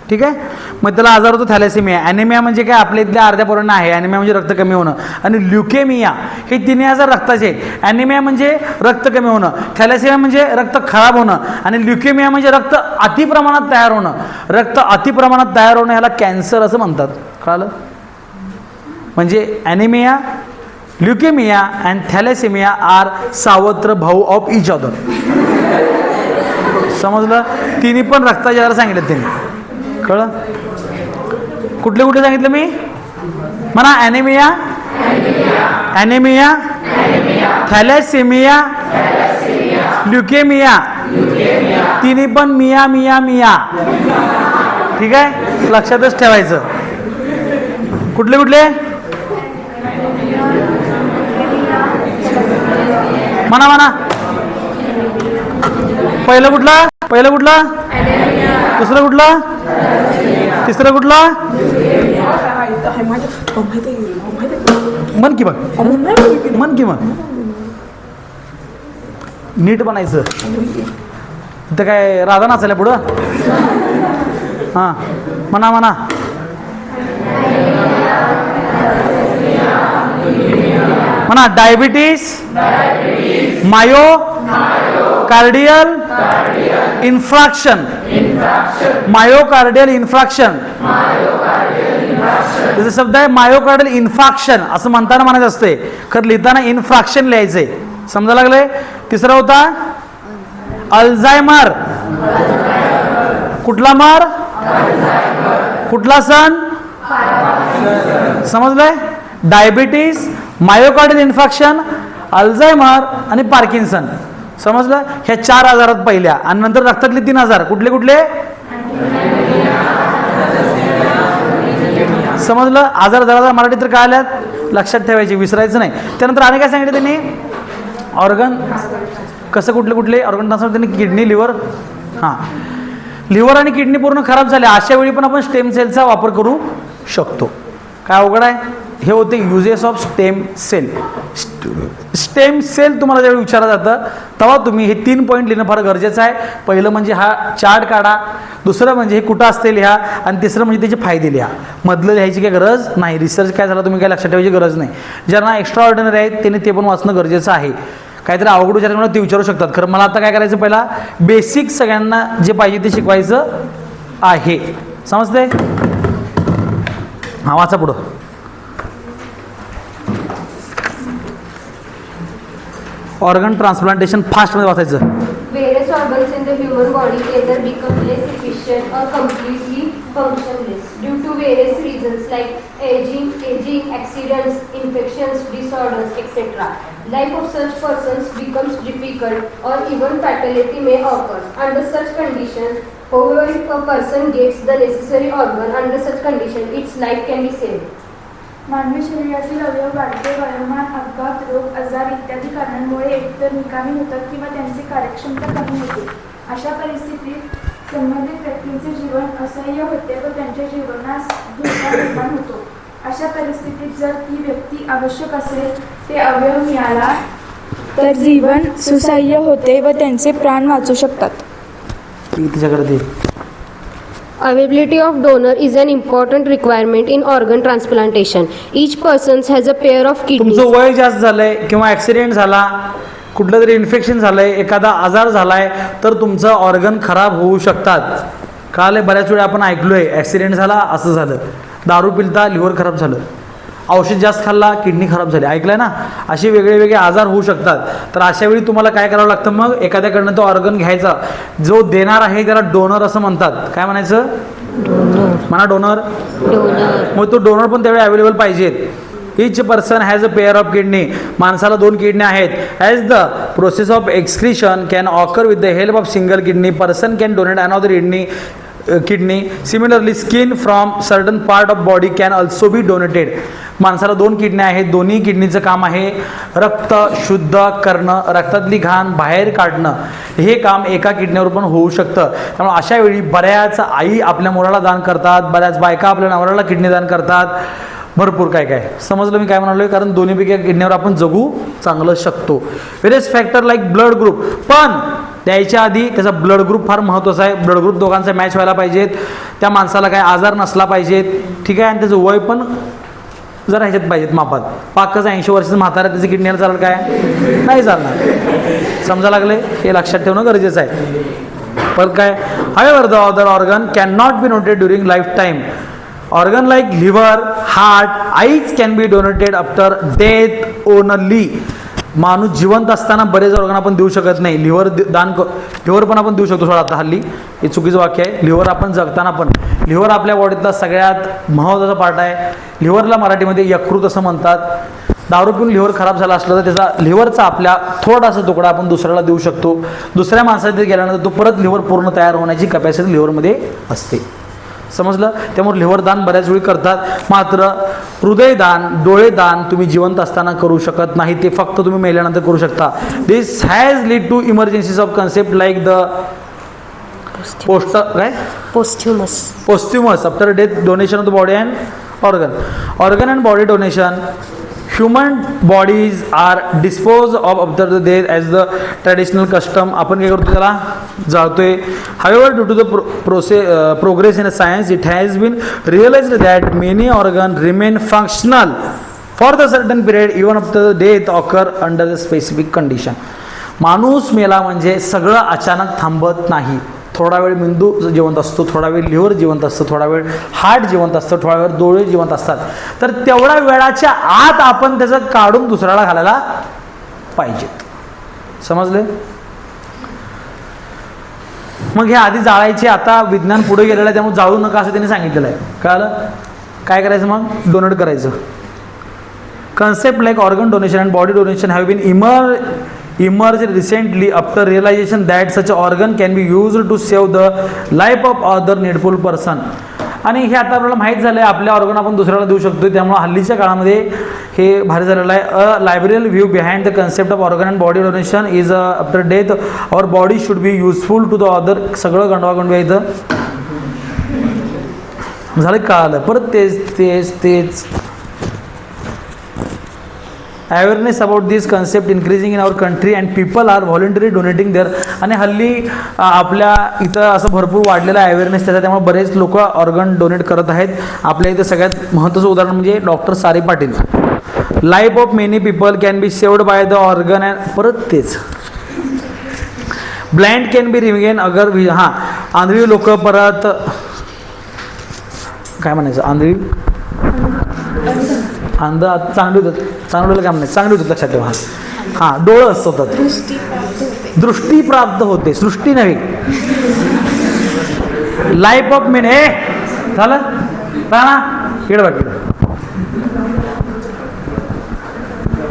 ठीक आहे? मग त्याला आजार होतो थॅलेसेमिया. ॲनिमिया म्हणजे काय? आपल्या इथल्या अर्ध्या पोरांना आहे. ॲनिमिया म्हणजे रक्त कमी होणं. आणि ल्युकेमिया हे तिन्ही आजार रक्ताचे आहेत. ॲनिमिया म्हणजे रक्त कमी होणं, थॅलेसेमिया म्हणजे रक्त खराब होणं, आणि ल्युकेमिया म्हणजे रक्त अतिप्रमाणात तयार होणं. रक्त अतिप्रमाणात तयार होणं ह्याला कॅन्सर असं म्हणतात. कळलं? म्हणजे anaemia, leukaemia and thalassaemia are सावत्र भाऊ ऑफ इच अदर. समजलं? तिन्ही पण रक्ताचे आजार सांगितले त्यांनी. कळलं? कुठले कुठले सांगितलं मी? म्हणा. Anaemia, thalassaemia, leukaemia. तिन्ही पण मिया मिया मिया. ठीक आहे? लक्षातच ठेवायचं. कुठले कुठले म्हणा. पहिलं कुठला? दुसरं कुठला? तिसरं कुठला? मन की मग नीट बनायचं. इथं काय राधा नाचायला पुढं? हां, म्हणा. म्हणा. Diabetes, myocardial infarction. Myocardial infarction त्याचा शब्द आहे. मायोकार्डियल इन्फाक्शन असं म्हणताना म्हणायचं असते, खरं लिहिताना इन्फ्रॅक्शन लिहायचंय. समजा लागलंय? तिसरा होता अल्झायमर. कुठला मर? कुठला सण? समजलंय? डायबिटीज, मायोकार्डियल इन्फेक्शन, अल्झायमर आणि पार्किन्सन. समजलं? ह्या 4 आजारात पहिल्या. आणि नंतर रक्तातले 3 आजार कुठले कुठले? समजलं? आजार जरा मराठीत तर काय आल्यात लक्षात ठेवायचे, विसरायचं नाही. त्यानंतर आणि काय सांगितलं त्यांनी? ऑर्गन. कसं कुठले कुठले ऑर्गन ट्रान्सफर? त्यांनी किडनी, लिव्हर. हां, लिव्हर आणि किडनी पूर्ण खराब झाले, अशा वेळी पण आपण स्टेम सेलचा वापर करू शकतो. काय अवघड आहे? हे होते uses of stem cell. Stem cell तुम्हाला ज्यावेळी विचारलं जातं तेव्हा तुम्ही हे 3 पॉईंट लिहिणं फार गरजेचं आहे. पहिलं म्हणजे हा चार्ट काढा, दुसरं म्हणजे हे कुठं असते लिहा, आणि तिसरं म्हणजे त्याचे फायदे लिहा. मधलं लिहायची काही गरज नाही. रिसर्च काय झाला तुम्ही काय लक्षात ठेवायची गरज नाही. ज्यांना एक्स्ट्रा ऑर्डिनरी आहेत त्यांनी ते पण वाचणं गरजेचं आहे. काहीतरी अवघड विचारायला ते विचारू शकतात. खरं मला आता काय करायचं, पहिला बेसिक सगळ्यांना जे पाहिजे ते शिकवायचं आहे. समजते? हा वाचा पुढं. ऑर्गन ट्रान्सप्लांटेशन फास्टमध्ये वाचायचं. Various organs in the human body either become less efficient or completely functionless due to various reasons like aging, accidents, infections, disorders, etc. Life of such persons becomes difficult or even fatality may occur. Under such conditions, however, if a person gets the necessary organ under such condition, its life can be saved. मानवी शरीरातील अवयव वाढते, वयोमान, अपघात, रोग, आजार इत्यादी कारणांमुळे एकतर निकामी होतात किंवा त्यांची कार्यक्षमता कमी होते. अशा परिस्थितीत संबंधित व्यक्तींचे जीवन असह्य होते व त्यांच्या जीवनास धोका निर्माण होतो. अशा परिस्थितीत जर ती व्यक्ती आवश्यक असेल ते अवयव मिळाला तर जीवन सुसह्य होते व त्यांचे प्राण वाचू शकतात. तिच्याकडे ते Availability of donor is an important requirement in organ transplantation. Each person has a pair of kidneys. तुमचं वय जास्त झालंय किंवा ॲक्सिडेंट झाला, कुठलं तरी इन्फेक्शन झालंय, एखादा आजार झालाय तर तुमचं ऑर्गन खराब होऊ शकतात. काल बऱ्याच वेळा आपण ऐकलोय ॲक्सिडेंट झाला असं झालं, दारू पिलता लिव्हर खराब झालं, औषध जास्त खाल्ला किडनी खराब झाली, ऐकलंय ना. असे वेगळे वेगळे आजार होऊ शकतात. तर अशा वेळी तुम्हाला काय करावं लागतं, मग एखाद्याकडनं तो ऑर्गन घ्यायचा. जो देणार आहे त्याला डोनर असं म्हणतात. काय म्हणायचं? म्हणा डोनर. मग तो डोनर पण त्यावेळी अवेलेबल पाहिजेत. Each person has a pair of kidney. माणसाला 2 किडनी आहेत. As the process of excretion can occur with the help of single kidney, person can donate another kidney. Similarly skin from certain part of body can also be donated. माणसाला 2 किडन्या आहेत, दोन्ही किडनीचं काम आहे रक्त शुद्ध करणं, रक्तातली घाण बाहेर काढणं. हे काम एका किडनीवर पण होऊ शकतं. त्यामुळे अशा वेळी बऱ्याच आई आपल्या मुलाला दान करतात, बऱ्याच बायका आपल्या नवऱ्याला किडनी दान करतात. भरपूर काय काय समजलं मी काय म्हणालो, कारण दोन्हीपैकी किडनीवर आपण जगू चांगलं शकतो. Various factor like blood group, पण द्यायच्या आधी त्याचा ब्लड ग्रुप फार महत्त्वाचा आहे. ब्लड ग्रुप दोघांचा मॅच व्हायला पाहिजेत. त्या माणसाला काय आजार नसला पाहिजेत, ठीक आहे, आणि त्याचं वय पण जरा ह्याच्यात पाहिजेत मापात. पाकच 80 वर्षाचं म्हातारा त्याची किडनीला चालेल काय? नाही चालणार. समजा लागले, हे लक्षात ठेवणं गरजेचं आहे. पण काय, however the other organ can not be donated during life time. Organ like liver, heart, eyes can be donated after death only. माणूस जिवंत असताना बरेच ऑर्गन आपण देऊ शकत नाही. लिव्हर लिव्हर पण आपण देऊ शकतो. सोडा आता हल्ली हे चुकीचं वाक्य आहे. लिव्हर आपण जगताना पण, लिव्हर आपल्या बॉडीतला सगळ्यात महत्त्वाचा पार्ट आहे. लिव्हरला मराठीमध्ये यकृत असं म्हणतात. दारू पिऊन लिव्हर खराब झाला असलं तर त्याचा लिव्हरचा आपल्या थोडासा तुकडा आपण दुसऱ्याला देऊ शकतो. दुसऱ्या माणसाच्या गेल्यानंतर तो परत लिव्हर पूर्ण तयार होण्याची कॅपॅसिटी लिव्हरमध्ये असते. समजलं? त्यामुळे लिव्हर दान बऱ्याच वेळी करतात. मात्र हृदयदान, डोळेदान तुम्ही जिवंत असताना करू शकत नाही. ते फक्त तुम्ही मेल्यानंतर करू शकता. This has lead to emergencies of concept like the posthumous after death donation of the body and organ and body donation. Human bodies are dispose of after the death as the traditional custom. आपण काय करतो, त्याला जाळतोय. However due to the progress in science it has been realised that many organ remain functional for the certain period even after the death occur under the specific condition. माणूस मेला म्हणजे सगळं अचानक थांबत नाही. थोडा वेळ मेंदू जिवंत असतो, थोडा वेळ लिव्हर जिवंत असतं, थोडा वेळ हार्ट जिवंत असतं, थोडा वेळ डोळे जिवंत असतात. तर तेवढ्या वेळाच्या आत आपण त्याचं काढून दुसऱ्याला घालायला पाहिजेत. समजले? मग हे आधी जाळायचे. आता विज्ञान पुढे गेलेलं आहे त्यामुळे जाळू नका असं त्यांनी सांगितलेलं आहे. कळलं? काय करायचं मग? डोनेट करायचं. Concept like organ donation and body donation have been emerged recently after realization that such an organ can be used to save the life of other needful person. आणि हे आता आपल्याला माहीत झालं आहे आपल्या ऑर्गन आपण दुसऱ्याला देऊ शकतो. त्यामुळे हल्लीच्या काळामध्ये हे भारी झालेलं आहे. A liberal view behind the concept of organ and body donation is after death our body should be useful to the other. सगळं गंडवागंडवी आहे इथं. झालं कळालं. परत तेच awareness about this concept increasing in our country and people are voluntary donating their. आणि हल्ली आपल्या इथं असं भरपूर वाढलेला आहे अवेअरनेस त्याचा, त्यामुळे बरेच लोक ऑर्गन डोनेट करत आहेत. आपल्या इथं सगळ्यात महत्त्वाचं उदाहरण म्हणजे डॉक्टर सारे Patil. Life of many people can be saved by the organ and परत तेच ब्लाइंड कॅन बी रिमेन अगर हां आंधळी लोक परत काय म्हणायचं आंधळी अंध चांगली होतात चांगलं काय म्हणायचं चांगली होतात लक्षात ठेवा. हां डोळं असतात दृष्टी प्राप्त होते सृष्टी नव्हे. लाईफ ऑफ मेन हे झालं राणा इकडे बाकी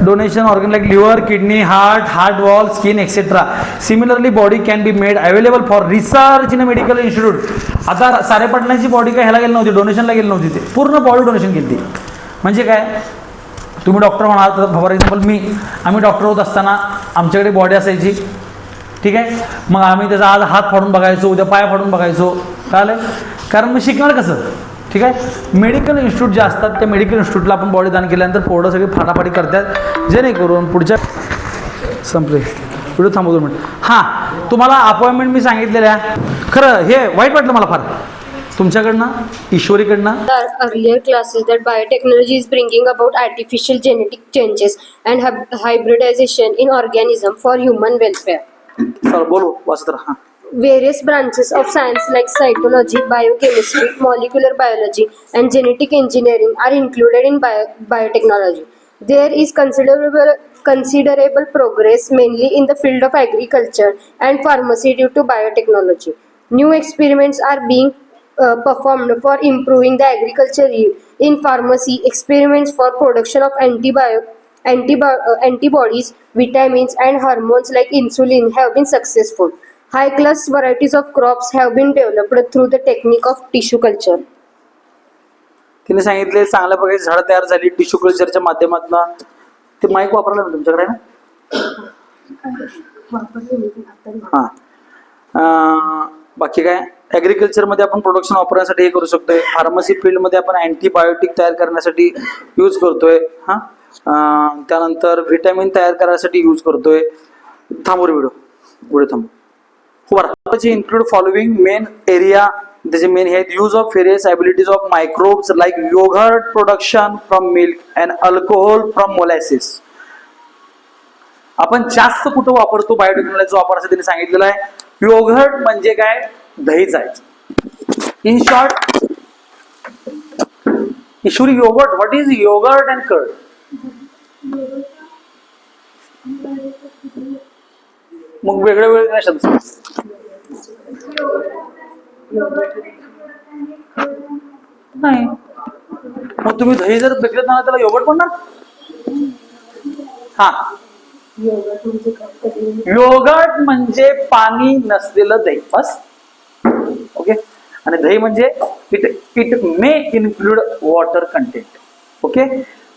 donation organ like liver kidney heart valve skin etcetera. Similarly body can be made available for research in a medical institute. आता सारे पाटलांची बॉडी काय ह्याला गेली नव्हती डोनेशनला गेली नव्हती ते पूर्ण बॉडी डोनेशन केली ती. म्हणजे काय तुम्ही डॉक्टर म्हणाल तर फॉर एक्झाम्पल आम्ही डॉक्टर होत असताना आमच्याकडे बॉडी असायची ठीक आहे. मग आम्ही त्याचा आज हात फाडून बघायचो उद्या पाय फाडून बघायचो कळलं कारण मग शिकणार कसं ठीक आहे. मेडिकल इन्स्टिट्यूट जे असतात त्या मेडिकल इन्स्टिट्यूटला आपण बॉडी दान केल्यानंतर पोरं सगळी फाटाफाटी करतात जेणेकरून पुढच्या संपले व्हिडिओ थांबव 2 मिनिट. हां तुम्हाला अपॉइंटमेंट मी सांगितलेल्या खरं हे वाईट वाटलं मला फार तुमच्याकडनं ईश्वरीकडनं. Earlier classes that biotechnology is bringing about artificial genetic changes and hybridization in organism for human welfare. चल बोलू वाचत हां. Various branches of science like cytology, biochemistry, molecular biology, and genetic engineering are included in biotechnology. There is considerable progress mainly in the field of agriculture and pharmacy due to biotechnology. New experiments are being performed for improving the agriculture yield. In pharmacy, experiments for production of antibodies, vitamins, and hormones like insulin have been successful. High-class varieties of crops have been developed through the technique of tissue culture. तिने सांगितले चांगल्या प्रकारची झाडं तयार झाली टिश्यू कल्चरच्या माध्यमातून. ते माईक वापरलं ना तुमच्याकडे ना हां. बाकी काय ॲग्रिकल्चरमध्ये आपण प्रोडक्शन वापरण्यासाठी हे करू शकतोय. फार्मसी फील्डमध्ये आपण अँटीबायोटिक तयार करण्यासाठी यूज करतोय. हां त्यानंतर व्हिटॅमिन तयार करण्यासाठी यूज करतोय. थांबवर व्हिडिओ थांबव हो बरं. इन्क्लूड फॉलोइंग मेन एरिया त्याचे मेन हे use of various abilities of microbes like yoghurt production from milk and alcohol from molasses. आपण जास्त कुठं वापरतो बायोटेक्नॉलॉजीचा वापर असं त्यांनी सांगितलेलं आहे. योगर्ट म्हणजे काय दहीच आहे. In short Ishwari yoghurt what is yoghurt and curd. मग वेगळे शब्द नाही. मग तुम्ही दही जर फेकलं ना त्याला योगर्ट म्हणणार. हा योगर्ट म्हणजे पाणी नसलेलं दही बस ओके. आणि दही म्हणजे it may include water content okay.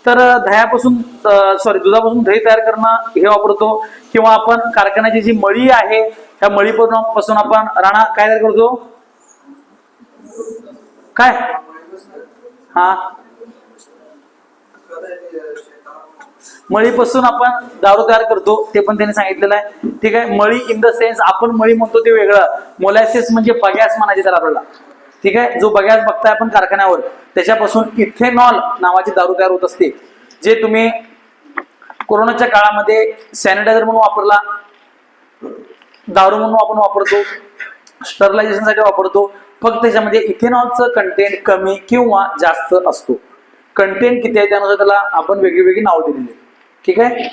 तर दह्यापासून दुधापासून दही तयार करणं हे वापरतो. किंवा आपण कारखान्याची जी मळी आहे त्या मळीपासून आपण राणा काय तयार करतो काय हा मळीपासून आपण दारू तयार करतो ते पण त्यांनी सांगितलेलं आहे ठीक आहे. मळी इन द सेन्स आपण मळी म्हणतो ते वेगळं. मोलॅसिस म्हणजे बगॅस म्हणायचे त्याला आपल्याला ठीक आहे. जो बगॅस बघताय आपण कारखान्यावर त्याच्यापासून इथेनॉल नावाची दारू तयार होत असते. जे तुम्ही कोरोनाच्या काळामध्ये सॅनिटायझर म्हणून वापरला दारू म्हणून आपण वापरतो स्टरलायझेशन साठी वापरतो. फक्त त्याच्यामध्ये इथेनॉलचं कंटेंट कमी किंवा जास्त असतो. कंटेंट किती आहे त्यानुसार त्याला आपण वेगळी वेगळी नाव दिलेली ठीक आहे.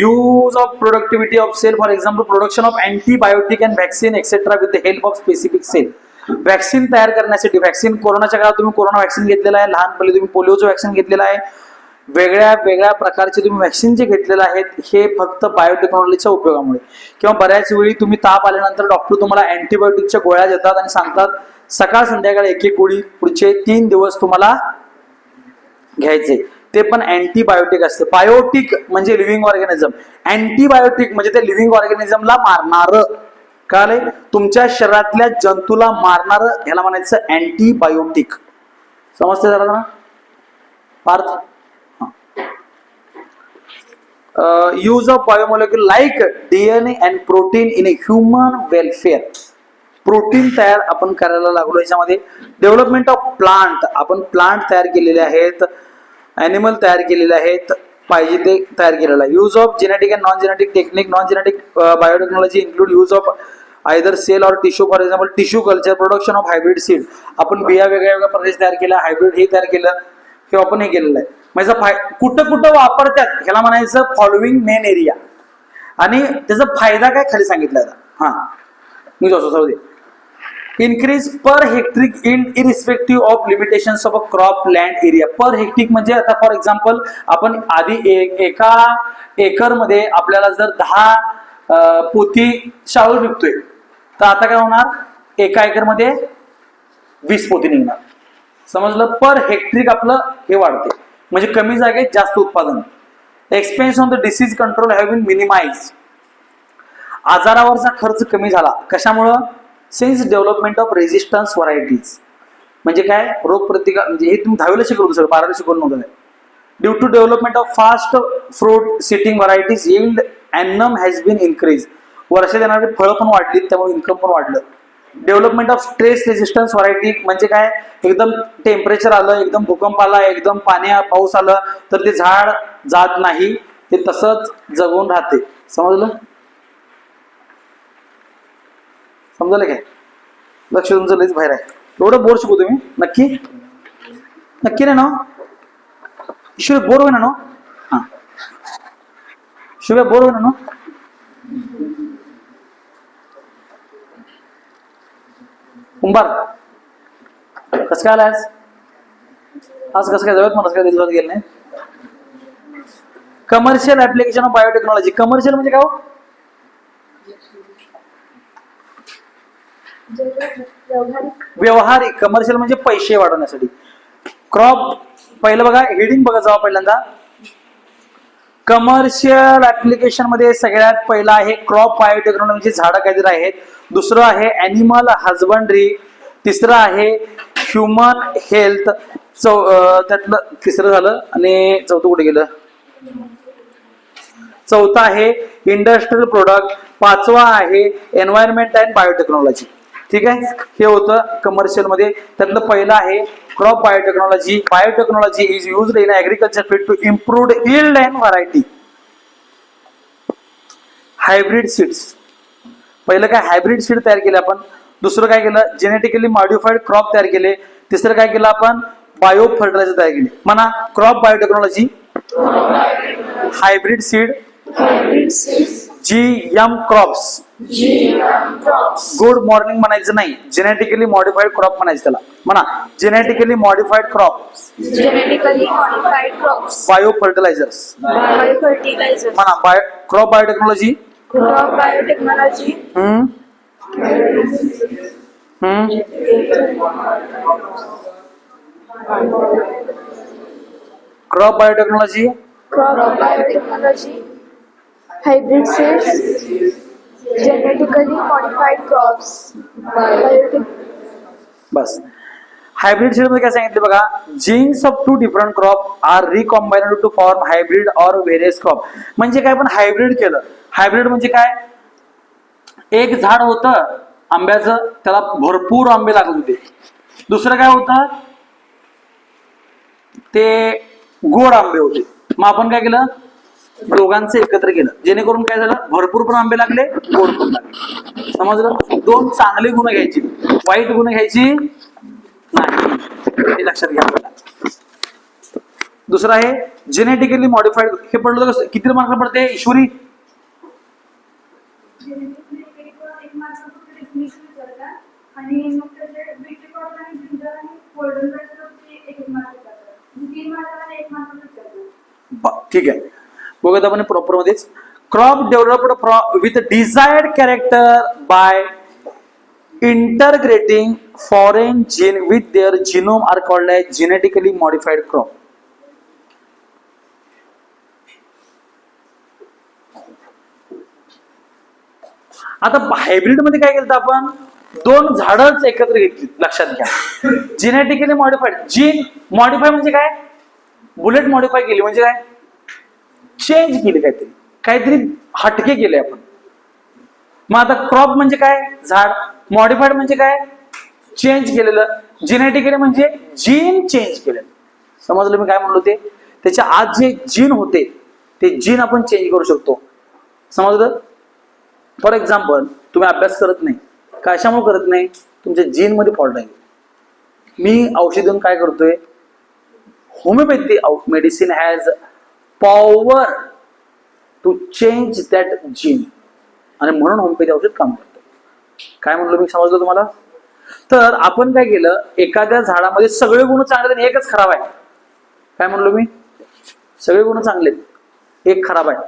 Use of productivity of cell for example production of antibiotic and vaccine etcetera with the help of specific cell. Vaccine तयार करण्यासाठी व्हॅक्सिन कोरोनाच्या काळात तुम्ही कोरोना व्हॅक्सिन घेतलेला आहे. लहानपणी तुम्ही पोलिओचं व्हॅक्सिन घेतलेलं आहे. वेगळ्या प्रकारचे तुम्ही व्हॅक्सिन जे घेतलेले आहेत हे फक्त बायोटेक्नॉलॉजीच्या उपयोगामुळे. किंवा बऱ्याच वेळी तुम्ही ताप आल्यानंतर डॉक्टर तुम्हाला अँटीबायोटिकच्या गोळ्या देतात आणि सांगतात सकाळ संध्याकाळ एक गोळी पुढचे 3 दिवस तुम्हाला घ्यायचे. ते पण अँटीबायोटिक असते. बायोटिक म्हणजे लिव्हिंग ऑर्गॅनिझम. अँटीबायोटिक म्हणजे ते लिव्हिंग ऑर्गॅनिझमला मारणार कळले तुमच्या शरीरातल्या जंतूला मारणार ह्याला म्हणायचं अँटीबायोटिक. समजते जरा ना Parth. Use of biomolecule like DNA and protein in a human welfare. Protein तयार आपण करायला लागलो याच्यामध्ये. डेव्हलपमेंट ऑफ प्लांट, आपण प्लांट तयार केलेले आहेत, ॲनिमल तयार केलेले आहेत, पाहिजे ते तयार केलेलं आहे. Use of genetic and non genetic technique. Non genetic biotechnology include use of either cell or tissue. For example tissue culture, production of hybrid seed. आपण बिया वेगळ्या वेगळ्या प्रदेश तयार केल्या, हायब्रिड हे तयार केलं, हे आपण हे केलेलं आहे. म्हणजे कुठं कुठं वापरतात ह्याला म्हणायचं फॉलोइंग मेन एरिया. आणि त्याचा फायदा काय खाली सांगितलं आता. हा मी जाऊ दे. Increase per hectare yield irrespective of limitations of a crop land area. Per hectare म्हणजे आता फॉर एक्झाम्पल आपण आधी एका एकर मध्ये आपल्याला जर 10 पोती शाळू विकतोय, तर आता काय होणार, एका एकर मध्ये 20 पोती निघणार. समजलं. पर हेक्टरिक आपलं हे वाढते, म्हणजे कमी जागेत जास्त उत्पादन. Expense on the disease control have been minimise. आजारावरचा खर्च कमी झाला. कशामुळं? Since development of resistance varieties. म्हणजे काय, रोग प्रतिकार. म्हणजे हे तुम्ही 10वीला शिकवलं सर, 12वीला शिकवलं नव्हतं काय. Due to development of fast fruit setting varieties yield एनम हॅज बीन इन्क्रीज. वर्षात येणारी फळं पण वाढली, त्यामुळे इन्कम पण वाढलं. Development of stress resistance variety म्हणजे काय, एकदम टेम्परेचर आलं, एकदम भूकंप आला, एकदम पाऊस आलं तर ते झाड जात नाही, ते तसंच जगून राहते. समजलं? समजलं काय? लक्ष तुमचं लईच बाहेर आहे. एवढं बोर शिकू तुम्ही नक्की नक्की नाही ना? शिवाय बोर होईना ना? हा, शिवाय बोर होईना ना? कुंभार कसं काय आलाय आज कसं काय जवळ मला काय दिवसात गेलं नाही. Commercial application of biotechnology. Commercial म्हणजे काय हो? व्यवहारिक. कमर्शियल म्हणजे पैसे वाढवण्यासाठी. क्रॉप पहिलं बघा, हेडिंग बघा जावा पहिल्यांदा. कमर्शियल ऍप्लिकेशन मध्ये सगळ्यात पहिला आहे क्रॉप बायोटेक्नॉलॉजी, म्हणजे झाडं काहीतरी आहेत. दुसरं आहे ॲनिमल हजबंड्री. तिसरं आहे ह्युमन हेल्थ. त्यातलं तिसरं झालं आणि चौथं कुठे गेलं? चौथा आहे इंडस्ट्रियल प्रोडक्ट. पाचवा आहे एन्व्हायरमेंट अँड बायोटेक्नॉलॉजी. ठीक आहे, हे होतं कमर्शियल मध्ये. त्यातलं पहिलं आहे crop biotechnology. Biotechnology is used in agriculture field to improved yield and variety. Hybrid seeds. पहिलं काय, हायब्रिड सीड तयार केले आपण. दुसरं काय केलं, जेनेटिकली मॉडिफाईड क्रॉप तयार केले. तिसरं काय केलं आपण, बायो फर्टिलायझर तयार केले. म्हणा crop biotechnology, hybrid seed, GM crops. Good morning म्हणायचं नाही, जेनेटिकली मॉडिफाईड क्रॉप म्हणायचं त्याला. म्हणा genetically modified crops, bio fertilisers. म्हणा crop biotechnology. Crop biotechnology, hybrid seeds, genetically modified crops. बस. हायब्रिड सीड मध्ये काय सांगितलं बघा, genes of 2 different crop are recombined to form hybrid or various crop. म्हणजे काय, पण हायब्रिड केलं. हायब्रिड म्हणजे काय, एक झाड होतं आंब्याचं, त्याला भरपूर आंबे लागत होते. दुसरं काय होतं, ते गोड आंबे होते. मग आपण काय केलं, दोघांचं एकत्र केलं, जेणेकरून काय झालं, भरपूर पण आंबे लागले, गोड पण लागले. समजलं? 2 चांगले गुण घ्यायची, वाईट गुण घ्यायची नाही, हे लक्षात घ्या. दुसरं आहे जेनेटिकली मॉडिफाईड. हे पडलं कसं, किती मार्क पडते ईश्वरी? आणि मग त्याचे बीटी कॉटन आणि जिंजर आणि गोल्डन बेसवरती 1 मार्क येतात. 3 मार्काला 1 मार्क येतात. ठीक आहे, बघत आपण प्रॉपर मध्येच. Crop developed with desired character by integrating foreign gene with their genome are called as genetically modified crop. आता हायब्रिड मध्ये काय केलं आपण, 2 झाडच एकत्र घेतली. लक्षात घ्या, जेनेटिकली मॉडिफाईड. जीन मॉडिफाय म्हणजे काय, बुलेट मॉडिफाय केली म्हणजे काय, चेंज केली, काहीतरी काहीतरी हटके केले आपण. मग आता क्रॉप म्हणजे काय? झाड. मॉडिफाईड म्हणजे काय? चेंज केलेलं. जेनेटिकली म्हणजे जीन चेंज केलेलं. समजलं मी काय म्हणलो ते? त्याच्या आत जे जीन होते ते जीन आपण चेंज करू शकतो. समजलं? फॉर एक्झाम्पल, तुम्ही अभ्यास करत नाही, कशामुळे करत नाही? तुमच्या जीन मध्ये फॉल्ट आहे. मी औषध देऊन काय करतोय? Homeopathy medicine has power to change that gene, आणि म्हणून होमिओपॅथी औषध काम करतं. काय म्हणलो मी? समजलं तुम्हाला? तर आपण काय केलं, एखाद्या झाडामध्ये सगळे गुण चांगले आणि एकच खराब आहे. काय म्हणलो मी? सगळे गुण चांगले, एक खराब आहे.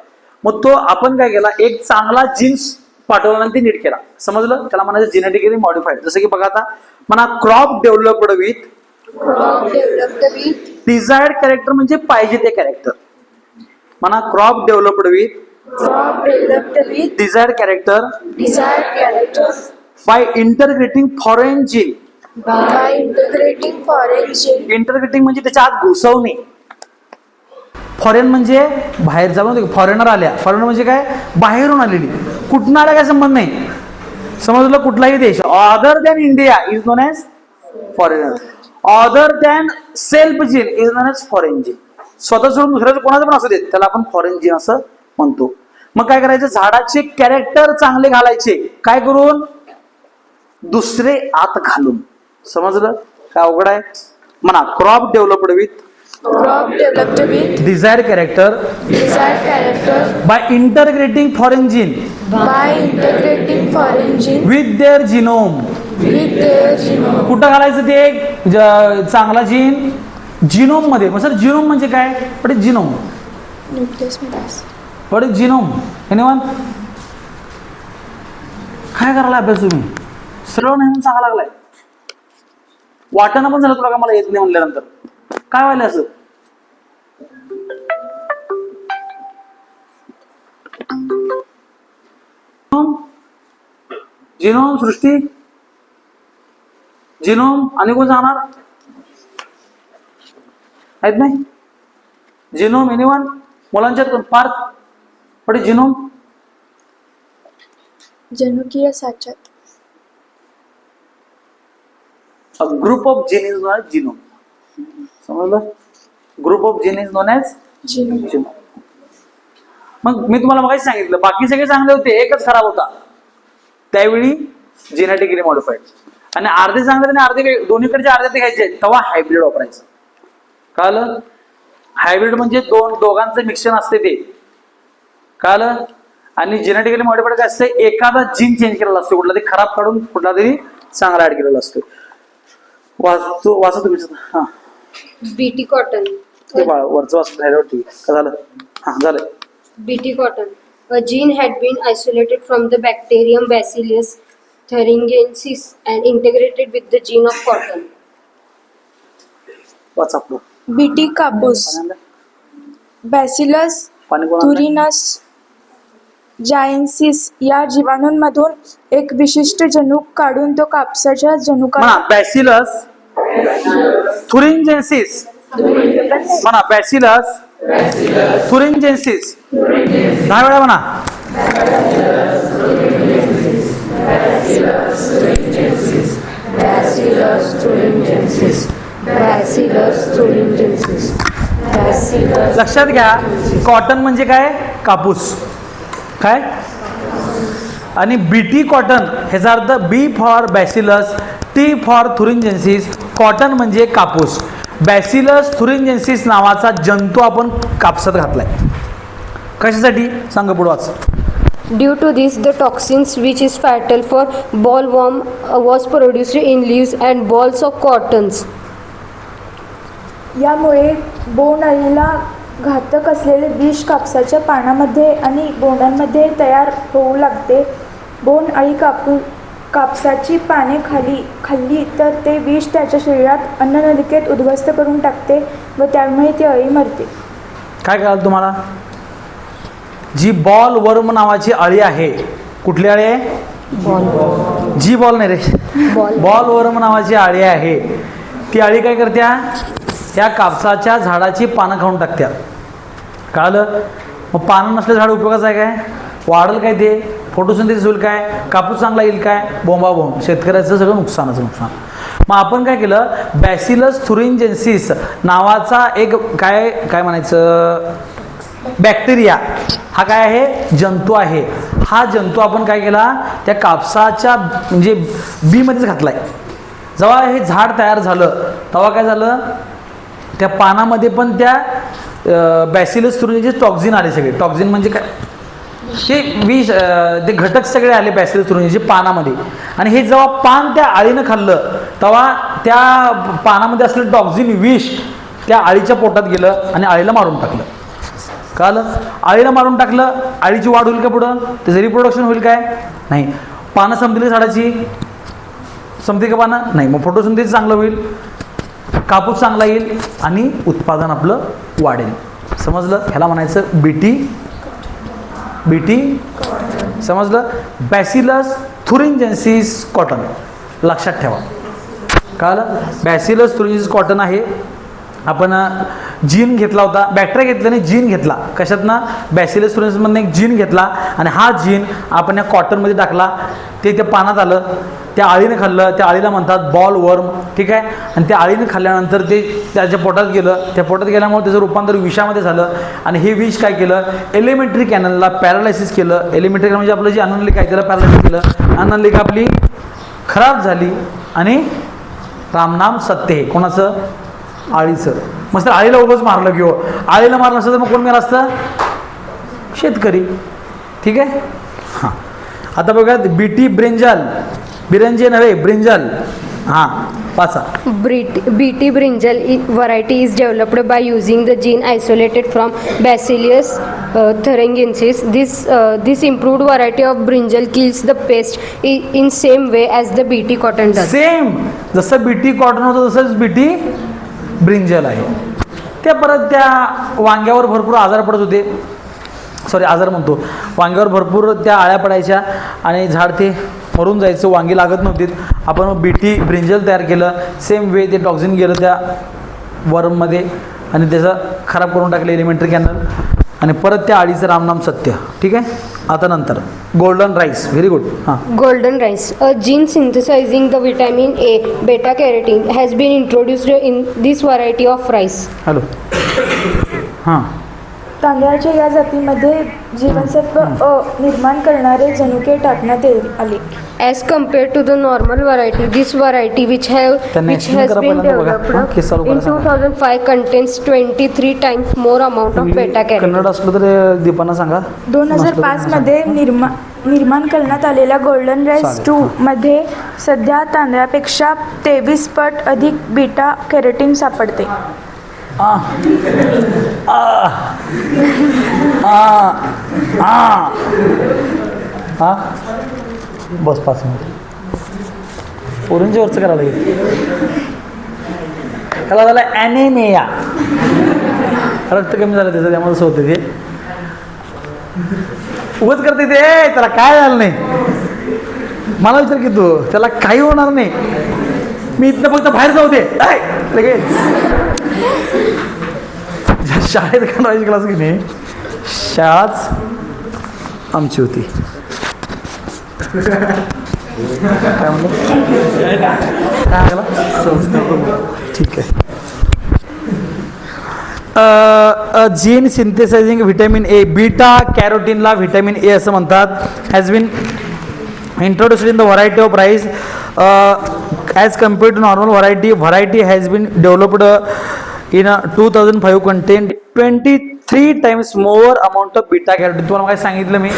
मग तो आपण काय केला, एक चांगला जीन्स पाठवला आणि ते नीट केला. समजलं? त्याला म्हणायचं जेनेटिकली मॉडिफाईड. जसं की बघा आता म्हणा, crop developed with desired character म्हणजे पाहिजे ते कॅरेक्टर. म्हणा, crop developed with desired character by integrating foreign gene. Integrating म्हणजे त्याच्या आत घुसवणे. फॉरेन म्हणजे बाहेर जाऊन, फॉरेनर आल्या. फॉरेनर म्हणजे काय? बाहेरून आलेली. कुठून आल्या काय संबंध नाही. समजलं? कुठलाही देश other than India is known as foreigner. Other than self gene is known as foreign gene. स्वतः सोडून दुसऱ्याचं कोणाचं पण असू देत, त्याला आपण फॉरेन जीन असं म्हणतो. मग काय करायचं? झाडाचे कॅरेक्टर चांगले घालायचे. काय करून? दुसरे आत घालून. समजलं? काय अवघड आहे? म्हणा, crop developed with desired character by integrating foreign gene with their genome. कुठं घालायचं ते चांगला जीन? जिनोम मध्ये. मग सर जिनोम म्हणजे काय? पण जिनोम, पण जिनोम. एनिवन काय करायला अभ्यास तुम्ही? सरळ नाही म्हणून सांगा लागलाय. वाटणं पण झालं तुला का मला येत नाही म्हणल्यानंतर? काय व्हायला असं? जिनोम सृष्टी, जिनोम आणि कोण जाणार आहेत नाही? जिनोम एनिवन मुलांच्यात पार्थ पण जिनोम जनुकीय साच्यात. A group of gene is known as genome. समजलं? Group of gene is known as genome. मग मी तुम्हाला मगाशी सांगितलं, बाकी सगळे चांगले होते, एकच खराब होता. त्यावेळी जेनेटिकली मॉडिफाईड. आणि अर्धे चांगले आणि अर्धे, दोन्हीकडचे अर्धे ते घ्यायचे, तेव्हा हायब्रिड वापरायचं. कळलं? हायब्रिड म्हणजे दोघांचं मिक्सचर असते ते. कळलं? आणि जेनेटिकली मॉडिफाईड काय असते? एखादा जीन चेंज केलेला असतो, कुठला तरी खराब काढून कुठला तरी चांगला ऍड केलेला असतो. वाचा तुम्ही. हा, बीटी कॉटन. ते बाळा वरचं वाचून राहिल्यावरती का झालं? हा, झालं. BT cotton. A gene had been isolated from the bacterium Bacillus thuringiensis and integrated with the gene of cotton. वाच आपलं. बीटी कापूस. बॅसिलस थुरिनस जायन्सिस या जीवाणूंमधून एक विशिष्ट जनुक काढून तो कापसाच्या जनुकाला बॅसिलस थुरिंजेन्सिस. म्हणा बॅसिलस थुरिंजेन्सिस. 10 वेळा म्हणा. लक्षात घ्या, कॉटन म्हणजे काय? कापूस. काय? आणि बीटी कॉटन ह्याचा अर्थ B for bacillus, T for thuringiensis. Cotton म्हणजे कापूस. बॅसिलस थुरिंजेन्सिस नावाचा जंतू आपण कापसात घातलाय. कशासाठी? सांग पुढे वाच. Due to this, the toxins which is fatal for bollworm was produced in leaves and balls of cottons. यामुळे बोंडअळीला घातक असलेले विष कापसाच्या पानामध्ये आणि बोंडांमध्ये तयार होऊ लागते. बोंडअळी कापसाची पाने खाल्ली तर ते विष त्याच्या शरीरात अन्ननलिकेत उद्ध्वस्त करून टाकते व त्यामुळे ती अळी मरते. काय कळालं तुम्हाला? जी बॉल वर्म नावाची अळी आहे. कुठली अळी आहे? जी बॉल नाही रे, बॉल वर्म नावाची अळी आहे. ती अळी काय करत्या? त्या कापसाच्या झाडाची पानं खाऊन टाकत्या. कळालं? मग पानं नसले झाड उपयोगाचं आहे काय? वाढेल काय ते? फोटोसिंथेसिस होईल काय? कापूस चांगला येईल काय? बोंबाबोंब, शेतकऱ्याचं सगळं नुकसानाचं नुकसान. मग आपण काय केलं, बॅसिलस थुरिंजेन्सिस नावाचा एक काय म्हणायचं बॅक्टेरिया, हा काय आहे? जंतू आहे. हा जंतू आपण काय केला, त्या कापसाच्या म्हणजे बीमध्येच घातलाय. जेव्हा हे झाड तयार झालं तेव्हा काय झालं, त्या पानामध्ये पण त्या बॅसिलस थुरिंजेन्सिस टॉक्झिन आले सगळे. टॉक्झिन म्हणजे काय, ते विष, ते घटक सगळे आले बॅसिलस थुरिंजेन्सिस पानामध्ये. आणि हे जेव्हा पान त्या आळीनं खाल्लं तेव्हा त्या पानामध्ये असलेलं टॉक्झिन विष त्या आळीच्या पोटात गेलं आणि आळीला मारून टाकलं. कळलं? आळीला मारून टाकलं, आळीची वाढ होईल का पुढं? त्याचं रिप्रोडक्शन होईल काय? नाही. पानं संपतील झाडाची? संपतील का पानं? नाही. मग फोटोसिंथेसिस चांगलं होईल, कापूस चांगला येईल आणि उत्पादन आपलं वाढेल. समजलं? ह्याला म्हणायचं बीटी समजलं? बॅसिलस थुरिंजेन्सिस कॉटन, लक्षात ठेवा. कळलं? बॅसिलस थुरिंजेन्सिस कॉटन आहे. आपण जीन घेतला होता, बॅक्टेरिया घेतला नाही, जीन घेतला. कशातनं? बॅसिलस थुरिंजेन्सिसमधनं एक जीन घेतला आणि हा जीन आपण या कॉटनमध्ये टाकला. ते त्या पानात आलं, त्या आळीने खाल्लं, त्या आळीला म्हणतात बॉल वर्म. ठीक आहे? आणि त्या आळीने खाल्ल्यानंतर ते त्याच्या पोटात गेलं. त्या पोटात गेल्यामुळे त्याचं रूपांतर विषामध्ये झालं आणि हे विष काय केलं, एलिमेंटरी कॅनलला पॅरालायसिस केलं. एलिमेंटरी कॅनल म्हणजे आपलं जे अन्ननलिका आहे त्याला पॅरालायसिस केलं. अन्ननलिका आपली खराब झाली आणि रामनाम सत्य हे कोणाचं? आळीचं. मस्त आळीला उगाच मारलं किंवा आळीला मारलं असतं तर मग कोण मेलं असतं? शेतकरी. ठीक आहे? हां. आता बघा, बीटी ब्रिंजल, बिरंजे नव्हे ब्रिंजल. हां, वाचा. BT brinjal variety is developed by using the gene isolated from Bacillus thuringiensis. This improved variety of brinjal kills the pest in same way as the BT cotton does. Same जसं बीटी कॉटन होतं तसंच बीटी ब्रिंजल आहे. त्या परत त्या वांग्यावर भरपूर आजार पडत होते. आजार म्हणतो, वांग्यावर भरपूर त्या आळ्या पडायच्या आणि झाड ते मरून जायचं, वांगी लागत नव्हती. आपण बीटी ब्रिंजल तयार केलं. सेम वे ते टॉक्झिन गेलं त्या वर्ममध्ये आणि त्याचं खराब करून टाकलं एलिमेंटरी कॅनल आणि परत त्या आळीचं रामनाम सत्य. ठीक आहे? आता नंतर गोल्डन राईस. Very good. हां. Golden rice, a gene synthesizing the vitamin A, beta carotene, has been introduced in this variety of rice. Hello. हां. तांदळाच्या या जातीमध्ये जीवनसत्व अ निर्माण करणारे जनुके टाकण्यात आले. As compared to the normal variety, this variety which has त्यांना been estimate करा पहिल्यांदा बघा. हां, केस चालू developed करा, in 2005 contains 23 times more amount of beta carotene. Kannada असलं तर दीपांना सांगा. 2005 मध्ये निर्माण करण्यात आलेल्या गोल्डन राईस 2 मध्ये सध्या तांदळापेक्षा 23 पट अधिक बीटा कॅरोटीन सापडते. बस 5 मिनिट. पोरींच्या वरचं करायला लागेल. त्याला झालं ॲनेमिया, रक्त कमी झालं त्याचं, त्यामुळे असं होतं ते. उगाच करते ते, त्याला काय झालं नाही. मला विचार की तू, त्याला काही होणार नाही. मी इथनं फक्त बाहेर जाऊ दे लगेच. शाळेत करायची क्लास की नाही, शाळाच आमची होती. काय म्हणलं? काय ठीक आहे. Gene synthesising vitamin A, beta कॅरोटीनला व्हिटॅमिन ए असं म्हणतात. Has been introduced in the variety of rice as compared to normal variety has been developed in 2005 contain 23 times more amount of beta carotene. तुम्हाला काय सांगितलं मी,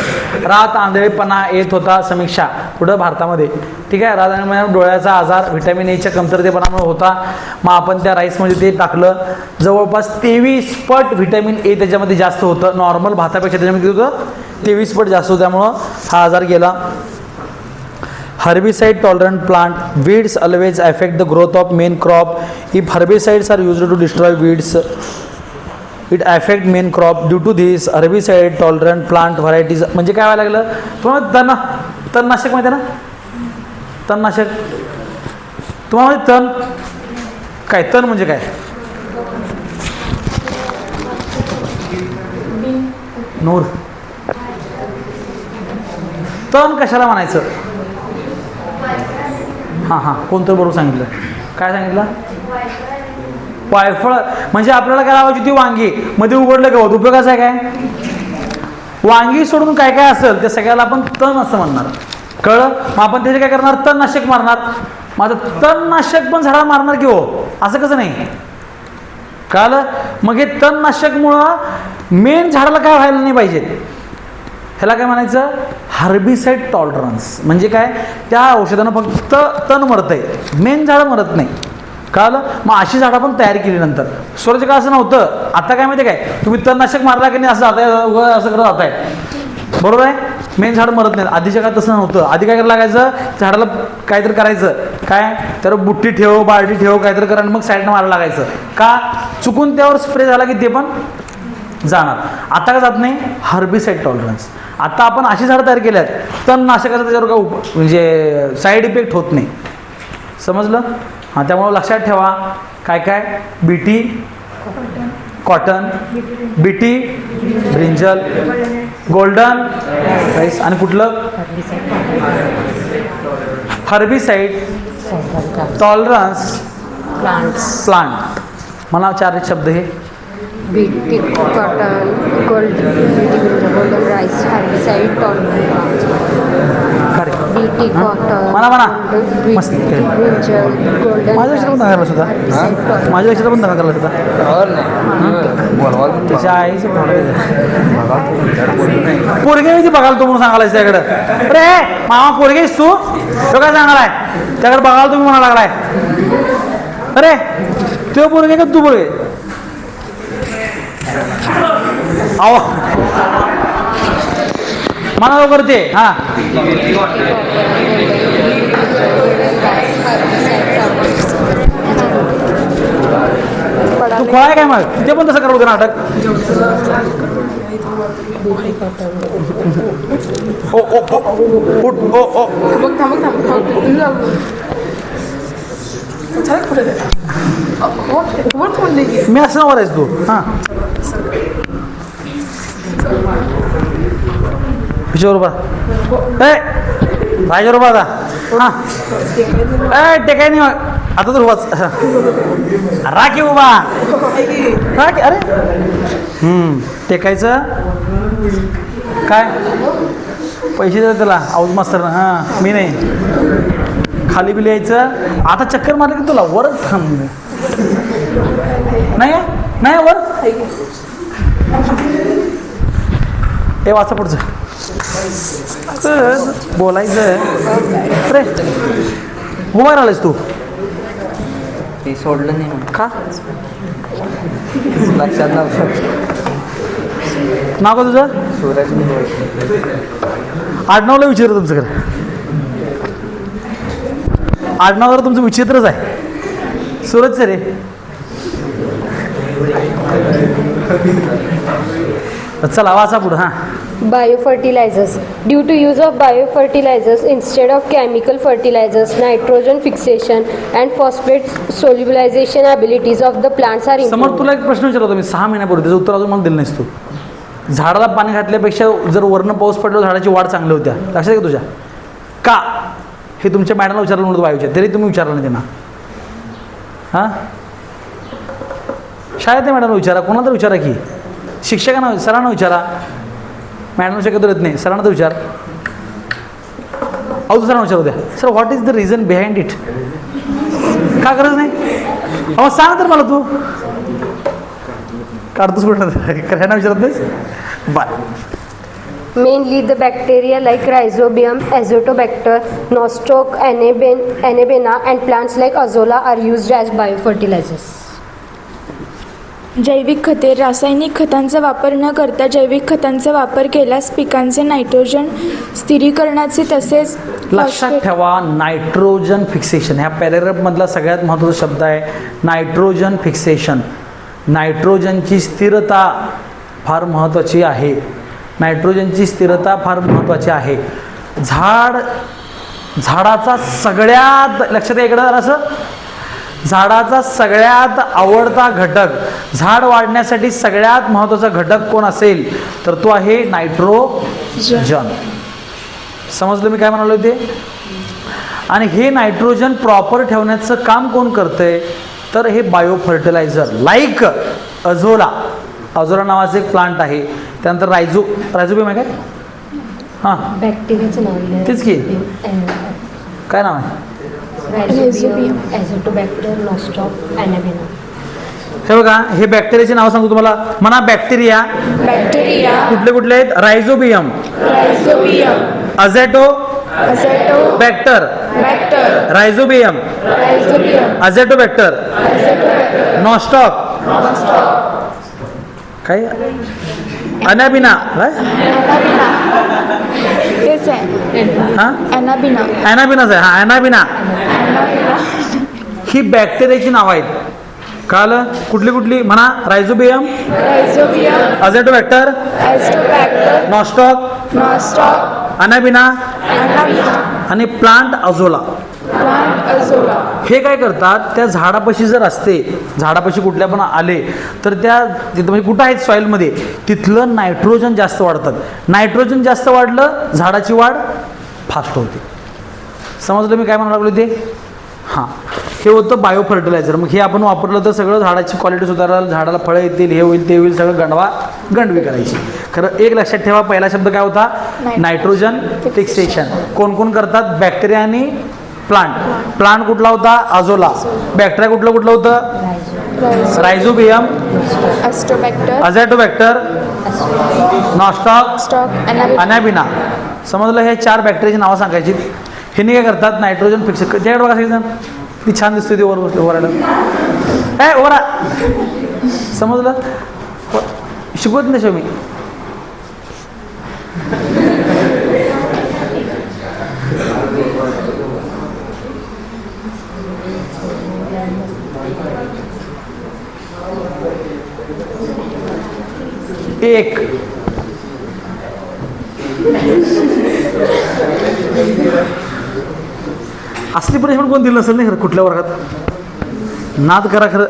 रात आंधळेपणा येत होता समीक्षा पुढं भारतामध्ये. ठीक आहे? रात आंधळेपणा, डोळ्याचा आजार व्हिटॅमिन एच्या कमतरतेपणामुळे होता. मग आपण त्या राईसमध्ये ते टाकलं. जवळपास 23 पट व्हिटॅमिन ए त्याच्यामध्ये जास्त होतं. नॉर्मल भातापेक्षा त्याच्यामध्ये होतं 23 पट जास्त होतं, त्यामुळं हा आजार गेला. Herbicide tolerant plant, weeds always affect the growth of main crop. If herbicides are used to destroy weeds, it affect main crop. Due to this, herbicide tolerant plant varieties, म्हणजे काय व्हायला लागलं तुम्हाला? तणनाशक माहिती आहे ना? तणनाशक तुम्हाला तण काय? तण म्हणजे काय? नूर, तण कशाला म्हणायचं? हां कोणतं बरोबर सांगितलं? काय सांगितलं? वायफळ. म्हणजे आपल्याला काय लावायची ती वांगी, मध्ये उघडलं का होत, उपयोगाचं आहे काय? वांगी सोडून काय काय असेल ते सगळ्याला आपण तण असं म्हणणार. कळलं? मग आपण त्याचे काय करणार? तणनाशक मारणार. मग आता तणनाशक पण झाडाला मारणार की हो? असं कसं नाही? कळलं? मग हे तणनाशकमुळं मेन झाडाला काय व्हायला नाही पाहिजे, ह्याला काय म्हणायचं? Herbicide tolerance. म्हणजे काय? त्या औषधानं फक्त तण मरतंय, मेन झाडं मरत नाही. कळलं? मग अशी झाडं पण तयार केली नंतर. स्वराज्य काळ असं नव्हतं. आता काय माहिती काय, तुम्ही तणनाशक मारला की नाही असं जाताय, असं करत जाताय. बरोबर आहे? मेन झाड मरत नाहीत. आधीच्या काळात तसं नव्हतं. आधी काय करायला लागायचं? झाडाला काहीतरी करायचं, काय तर बुट्टी ठेव, बालटी ठेव, काहीतरी करा, आणि मग साईडनं मारायला लागायचं. का? चुकून त्यावर स्प्रे झाला की ते पण जाणार. आता का जात नाही? Herbicide tolerance. आता आपण अशी झाडं तयार केल्यात, तणनाशकाचा त्याच्यावर काय म्हणजे साईड इफेक्ट होत नाही. समजलं? हां, त्यामुळं लक्षात ठेवा. काय काय? BT cotton, BT brinjal, golden rice, आणि कुठलं? Herbicide tolerance plant. मला 4 शब्द हे. BT cotton, golden rice, herbicide tolerance. BT cotton, म्हणा मस्त. ब्रिंजल, गोल्डन माझ्या लक्षात पण दंगा सुद्धा, माझ्या लक्षात पण दंगा करला सुद्धा. त्याच्या आईचं पोरगे बघाल तू म्हणून सांगायला त्याकडं. अरे मामा पोरगेस तू, तो काय सांगालाय? त्याकडे बघाल तुम्ही म्हणा लागलाय. अरे तो पोरगे का तू पोरगे? अहो मला लवकर ते. हां, तू खोळाय काय मग? ते पण तसं करत होतं नाटक. ओ ओ ओ उठ, ओ ओ. मी असं नावर आहेस तू. हां, बरोबर. ए राजा बरोबर आता. हां, ए टेकाय नाही मग आता तर उभाच. राखी उभा राखी. अरे टेकायचं काय? पैसे द्या त्याला आऊज मास्तर. हां, मी नाही. खाली बिल यायचं. आता चक्कर मारलं की तुला वर थांब. नाही नाही वर. हे वाचा पुढचं. बोलायचं. अरे उभा राहिलास तू? ते सोडलं नाही का? लक्षात नव्हतं. नाव का तुझं? सूरज. आडनावला विचारलं तुमच्याकडे. आडनाव जरा तुमचं विचित्रच आहे. सूरज रे. चला वाचा पुढं. हां, Biofertilizers. Due to use of biofertilizers instead of chemical fertilizers, nitrogen fixation and phosphate solubilization abilities of the plants are समोर improved. तुला एक प्रश्न विचारला मी 6 महिन्यापूर्वी, त्याचं उत्तर अजून मला दिलं नाहीस तू. झाडाला पाणी घातल्यापेक्षा जर वरनं पाऊस पडला झाडाची वाढ चांगली होत्या. लक्षात घे तुझ्या. का? हे तुमच्या मॅडमला विचारलं म्हणून बायोच्या, तरी तुम्ही विचारलं नाही त्यांना. हां, शाळेत मॅडमला विचारा, कोणाला तर विचारा की. शिक्षकांना, सरांना विचारा. मॅडम शक्यतो येत नाही, सरांना तर विचार. अहो दुसऱ्यांना विचारू द्या. Sir what is the reason behind it? का गरज नाही? अहो सांग तर मला. तू काढतोस कुठं? ह्यांना विचारत नाहीस? बरं. Mainly the bacteria like Rhizobium, Azotobacter, Nostoc, Anabena and plants like Azolla are used as biofertilizers. जैविक खते. रासायनिक खतांचा वापर न करता जैविक खतांचा वापर केल्यास पिकांचे नायट्रोजन स्थिरीकरणाचे तसेच लक्षात ठेवा, नायट्रोजन फिक्सेशन ह्या पॅरेग्राफमधला सगळ्यात महत्त्वाचा शब्द आहे. Nitrogen fixation. नायट्रोजनची स्थिरता फार महत्त्वाची आहे. नायट्रोजनची स्थिरता फार महत्त्वाची आहे. झाडाचा सगळ्यात लक्षात इकडं असं झाडाचा सगळ्यात आवडता घटक, झाड वाढण्यासाठी सगळ्यात महत्त्वाचा घटक कोण असेल तर तो आहे नायट्रोजन. समजलं मी काय म्हणालो ते? आणि हे नायट्रोजन प्रॉपर ठेवण्याचं काम कोण करतंय तर हे बायो फर्टिलायझर. लाईक अझोला नावाचं एक प्लांट आहे. त्यानंतर रायझोबियम आहे काय? हां बॅक्टेरियाचं नाव लिहिलं. तेच की. काय नाव आहे? Rhizobium, azotobacter, nostoc, anabaena. हे बघा, हे बॅक्टेरियाचे नाव सांगतो तुम्हाला. म्हणा बॅक्टेरिया. कुठले कुठले आहेत? रायझोबियम, अझॅटोबॅक्टर, रायझोबियम, अझॅटोबॅक्टर, नॉस्टॉक, काय अनाबिना, काय हां अॅनाबिनाच आहे. हां अॅनाबिना. ही बॅक्टेरियाची नावं आहेत. कळालं? कुठली कुठली म्हणा? रायझोबियम, अझॅटोबॅक्टर, नॉस्टॉक, अनाबिना आणि प्लांट अझोला. हे काय करतात, त्या झाडापाशी जर असते, झाडापाशी कुठल्या पण आले तर त्या तिथं म्हणजे कुठं आहेत सॉईलमध्ये तिथलं नायट्रोजन जास्त वाढतात. नायट्रोजन जास्त वाढलं झाडाची वाढ फास्ट होते. समजलं मी काय म्हणायला लागलो ते? हां, हे होतं बायो फर्टिलायझर. मग हे आपण वापरलं तर सगळं झाडाची क्वालिटी सुधारेल, झाडाला फळं येतील, हे होईल ते होईल, सगळं गंडवी करायची. खरं एक लक्षात ठेवा, पहिला शब्द काय होता? Nitrogen fixation. कोण कोण करतात? बॅक्टेरिया आणि प्लांट कुठला होता? अझोला. बॅक्टेरिया कुठलं होतं? Rhizobium, azotobacter, nostoc, anabaena. समजलं? हे 4 बॅक्टेरियाची नावं सांगायची. हे काय करतात? Nitrogen fix. त्याकडे बघा सगळेजण, ती छान दिसते ती वर बसले ओरायला. काय ओरा? समजलं? शिकवत नाही शो मी. एक असली पनिशमेंट कोण दिलं नसेल नाही खरं कुठल्या वर्गात. नाद करा खरं.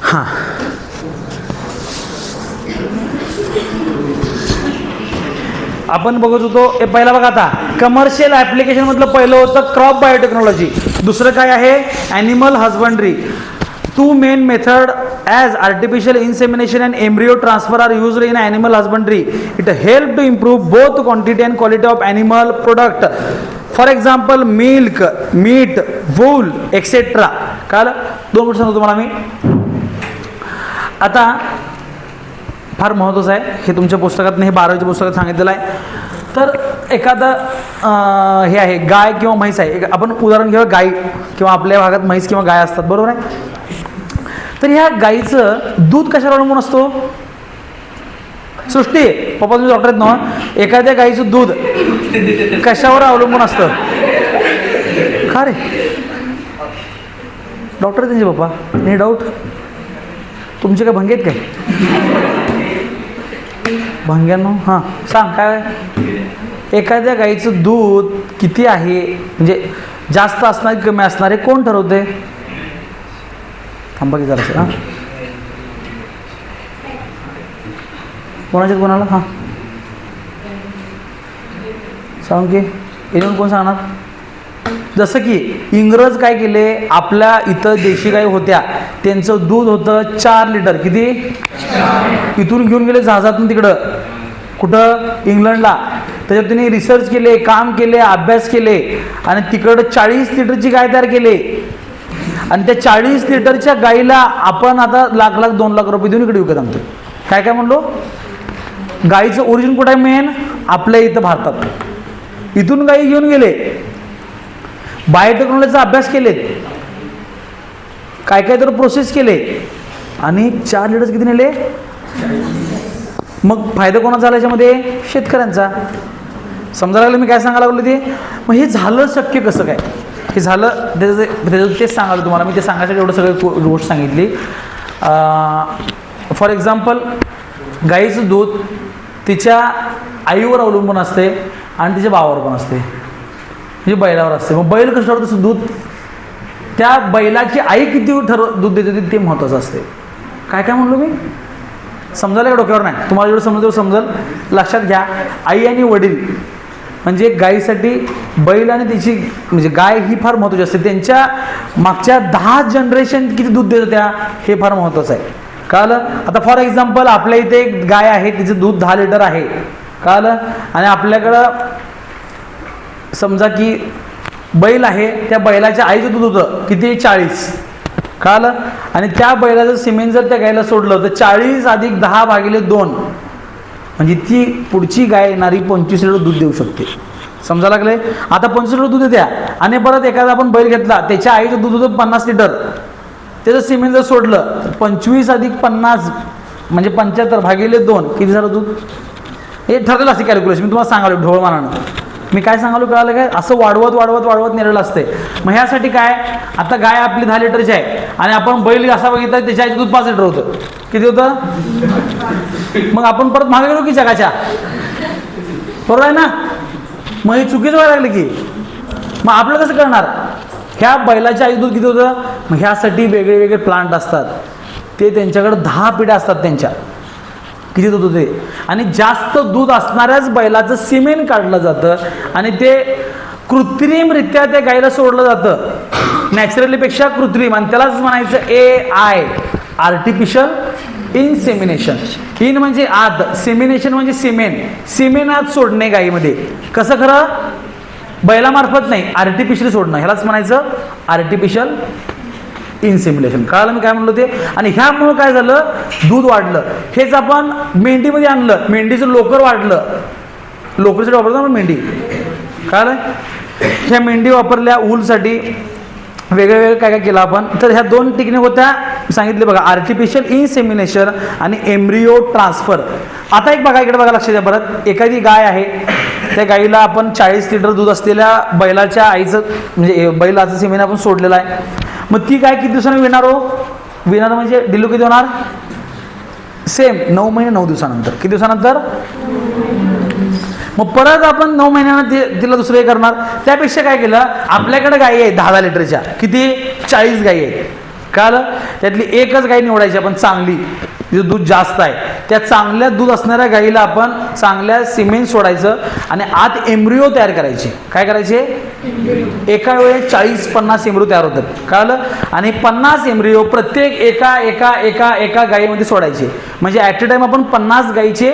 हां, आपण बघत होतो हे पहिला बघा. आता कमर्शियल ॲप्लिकेशन मधलं पहिलं होतं क्रॉप बायोटेक्नॉलॉजी. दुसरं काय आहे? Animal husbandry. 2 main method as artificial insemination and embryo transfer are used in animal husbandry. It help to improve both quantity and quality of animal product. For example, milk, meat, wool, etc. काल 2 गोष्टी सांगतो तुम्हाला मी. आता फार महत्त्वाचं आहे हे तुमच्या पुस्तकात, हे 12वीच्या पुस्तकात सांगितलेलं आहे. तर एखादं हे आहे गाय किंवा म्हैस आहे. आपण उदाहरण घेऊया गाय किंवा आपल्या भागात म्हैस किंवा गाय असतात, बरोबर आहे? तर ह्या गाईचं दूध कशावर अवलंबून असतो? सृष्टी पप्पा तुम्ही डॉक्टर आहेत ना, एखाद्या गाईचं दूध कशावर अवलंबून असतं? का रे डॉक्टर आहेत त्यांचे पप्पा? नाही डाऊट. तुमचे काय भंगे आहेत काय? भंग्यांनो हां सांग काय? एखाद्या गाईचं दूध किती आहे, म्हणजे जास्त असणार कमी असणार आहे, कोण ठरवते? थांबा की जरासं. हां कोणाला? हां सांग की. येऊन कोण सांगणार? जसं की इंग्रज काय केले, आपल्या इथं देशी गाई होत्या त्यांचं दूध होतं 4 लिटर. किती? इथून घेऊन गेले जहाजातून तिकडं कुठं? इंग्लंडला. त्याच्यात त्यांनी रिसर्च केले, काम केले, अभ्यास केले आणि तिकडं 40 लिटरची गाय तयार केली. आणि त्या 40 लिटरच्या गाईला आपण आता लाख 2 लाख रुपये देऊन इकडे विकत आणतो. काय काय म्हणलो? गाईचं ओरिजिन कुठं आहे? मेन आपल्या इथं भारतात. इथून गाई घेऊन गेले, बायोटेक्नॉलॉजीचा अभ्यास केलेत, काय काय तर प्रोसेस केले आणि 4 लिटर किती नेले? मग फायदा कोणाचा झाला याच्यामध्ये? शेतकऱ्यांचा. समजायला लागलं मी काय सांगायला लागलो ते? मग हे झालं शक्य कसं काय? हे झालं त्याचं तेच सांगायला तुम्हाला मी. ते सांगायसाठी एवढं सगळं गोष्ट सांगितली. फॉर एक्झाम्पल गाईचं दूध तिच्या आईवर अवलंबून असते आणि तिच्या भावावर पण असते. म्हणजे बैलावर असते. मग बैल कसं ठरवतं तसं दूध, त्या बैलाची आई किती दूध देते ते महत्त्वाचं असते. काय काय म्हणलो मी, समजायला का डोक्यावर नाही, तुम्हाला जेवढं समजेल तेवढं समजेल. लक्षात घ्या, आई आणि वडील म्हणजे गायीसाठी बैल आणि तिची म्हणजे गाय ही फार महत्त्वाची असते. त्यांच्या मागच्या 10 जनरेशन किती दूध देत होत्या हे फार महत्त्वाचं आहे. कळलं. आता फॉर एक्झाम्पल आपल्या इथे एक गाय आहे, तिचं दूध 10 लिटर आहे. कळलं. आणि आपल्याकडं समजा की बैल आहे, त्या बैलाच्या आईचं दूध होतं किती 40. कळलं. आणि त्या बैलाचं सिमेंट जर त्या गायला सोडलं तर 40 + 10/2 म्हणजे ती पुढची गाय येणारी 25 लिटर दूध देऊ शकते. समजा लागले. आता 25 लिटर दूध द्या आणि परत एखादा आपण बैल घेतला, त्याच्या आईचं दूध होतं 50 लिटर, त्याचं सिमेंट जर सोडलं तर 25 + 50 म्हणजे 75/2 किती झालं दूध. हे ठरलेलं असते कॅल्क्युलेशन. मी तुम्हाला सांगालो ढोळ मानानं, मी काय सांगालो कळालं काय, असं वाढवत नेलेलं असते. मग ह्यासाठी काय, आता गाय आपली 10 लिटरची आहे आणि आपण बैल असा बघितला त्याच्या आईचं दूध 5 लिटर होतं. किती होतं. मग आपण परत मागे गेलो की जगाच्या, बरोबर आहे ना. मग हे चुकीचं व्हायला लागलं की मग आपलं कसं करणार. ह्या बैलाच्या आई दूध किती होतं. मग ह्यासाठी वेगळे वेगळे प्लांट असतात, ते त्यांच्याकडे 10 पिढ्या असतात त्यांच्या, किती दूध होते. आणि जास्त दूध असणाऱ्याच बैलाचं सिमेंट काढलं जातं आणि ते कृत्रिमरित्या त्या गायीला सोडलं जातं, नॅचरलीपेक्षा कृत्रिम. आणि त्यालाच म्हणायचं AI, आर्टिफिशियल इनसेमिनेशन. इन म्हणजे आत, सेमिनेशन म्हणजे सिमेंट आत सोडणे गायीमध्ये. कसं खरं, बैलामार्फत नाही, आर्टिफिशियल सोडणं, ह्यालाच म्हणायचं आर्टिफिशियल इनसेमिनेशन. कळालं मी काय म्हणलो ते. आणि ह्यामुळं काय झालं, दूध वाढलं. हेच आपण मेंढीमध्ये आणलं, मेंढीचं लोकर वाढलं, लोकरीसाठी वापरतो ना मेंढी. कळालं. ह्या मेंढी वापरल्या ऊलसाठी, वेगळं काय काय केलं आपण. तर ह्या 2 टेक्निक होत्या सांगितले बघा, आर्टिफिशियल इनसेमिनेशन आणि एम्ब्रिओ ट्रान्सफर. आता एक बघा, इकडे बघा, लक्ष द्या परत. एखादी गाय आहे, त्या गाईला आपण 40 लिटर दूध असलेल्या बैलाच्या आईचं म्हणजे बैलाचं सिमेंट आपण सोडलेलं आहे. मग ती गाय किती दिवसांनी विणार विणार म्हणजे डिलिव्हरी किती होणार, सेम 9 महिने 9 दिवसानंतर. किती दिवसानंतर. मग परत आपण 9 महिन्यानं तिला दुसरं हे करणार. त्यापेक्षा काय केलं, आपल्याकडे गायी आहे 10 लिटरच्या, किती 40 गायी आहेत. कळलं. त्यातली एकच गाय निवडायची आपण चांगली, तिचं दूध जास्त आहे. त्या चांगल्या दूध असणाऱ्या गायीला आपण चांगल्या सिमेंट सोडायचं आणि आत एम्ब्रिओ तयार करायचे. काय करायचे, एका वेळेस 40-50 एम्ब्रिओ तयार होतात. कळलं. आणि 50 एम्ब्रिओ प्रत्येक एका गायीमध्ये सोडायचे. म्हणजे ॲट अ टाइम आपण 50 गायीचे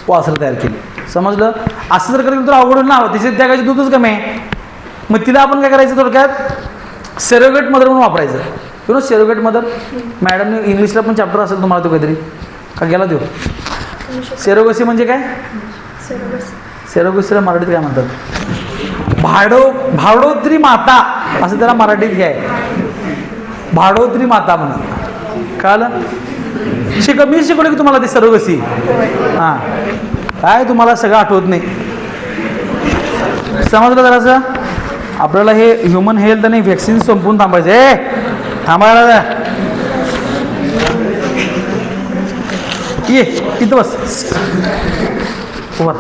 वासरं तयार केले. समजलं. असं जर केलं तर अवघड ना, त्या गायीचं दूधच कमी आहे. मग तिला आपण काय करायचं, थोडक्यात सेरोगेट मदर म्हणून वापरायचं. You know surrogate mother. मॅडमने इंग्लिशला पण चॅप्टर असेल तुम्हाला तो काहीतरी, का गेला तो. सेरोगसी म्हणजे काय, सेरोगसीला मराठीत काय म्हणतात, भाडोत्री माता असं त्याला मराठीत हे आहे, भाडोत्री माता म्हणून. कळलं. मी शिकवलं की तुम्हाला ती सेरोगसी. हां, काय तुम्हाला सगळं आठवत नाही. समजलं जरासं. आपल्याला हे ह्युमन हेल्थ आणि व्हॅक्सिन संपून थांबायचं. थांबायला ये इथं बस. वर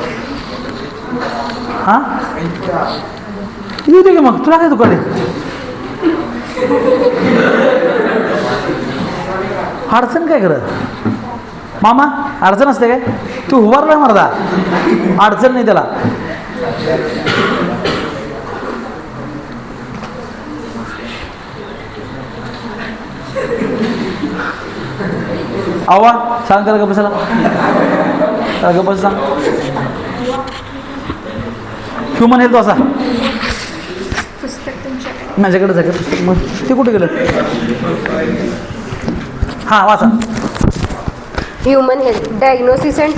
हां येऊ दे की मग, तुला काय दुकान अडचण काय करत मामा, अडचण असते काय, तू उभारला मरदा, अडचण नाही त्याला. आवा सांग त्याला, गप्प त्याला गप्प सांग. ह्युमन हेल्थ असा माझ्याकडे जागे पुस्तक, मग ते कुठे गेलं. हां वाचा. Human health. Diagnosis and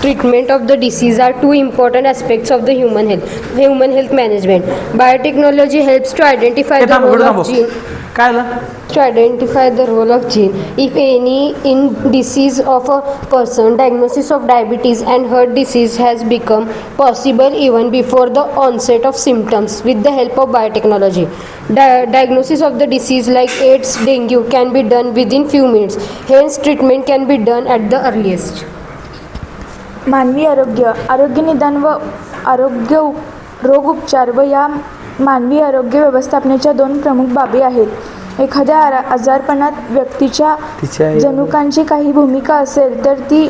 treatment of the disease are two important aspects of the human health. Human health management. Biotechnology helps to identify the role of gene. काय झालं. To identify the role of gene, if any, in disease of a person. Diagnosis of diabetes and heart disease has become possible even before the onset of symptoms with the help of biotechnology. Diagnosis of the disease like AIDS, dengue can be done within few minutes. Hence, treatment can be done at the earliest. मानवी आरोग्य, आरोग्य निदान व आरोग्य रोग उपचार व या मानवी आरोग्य व्यवस्थापनाच्या 2 प्रमुख बाबी आहेत. एखाद्या आजारपणात व्यक्तीच्या तिच्या जनुकांची काही भूमिका असेल तर ती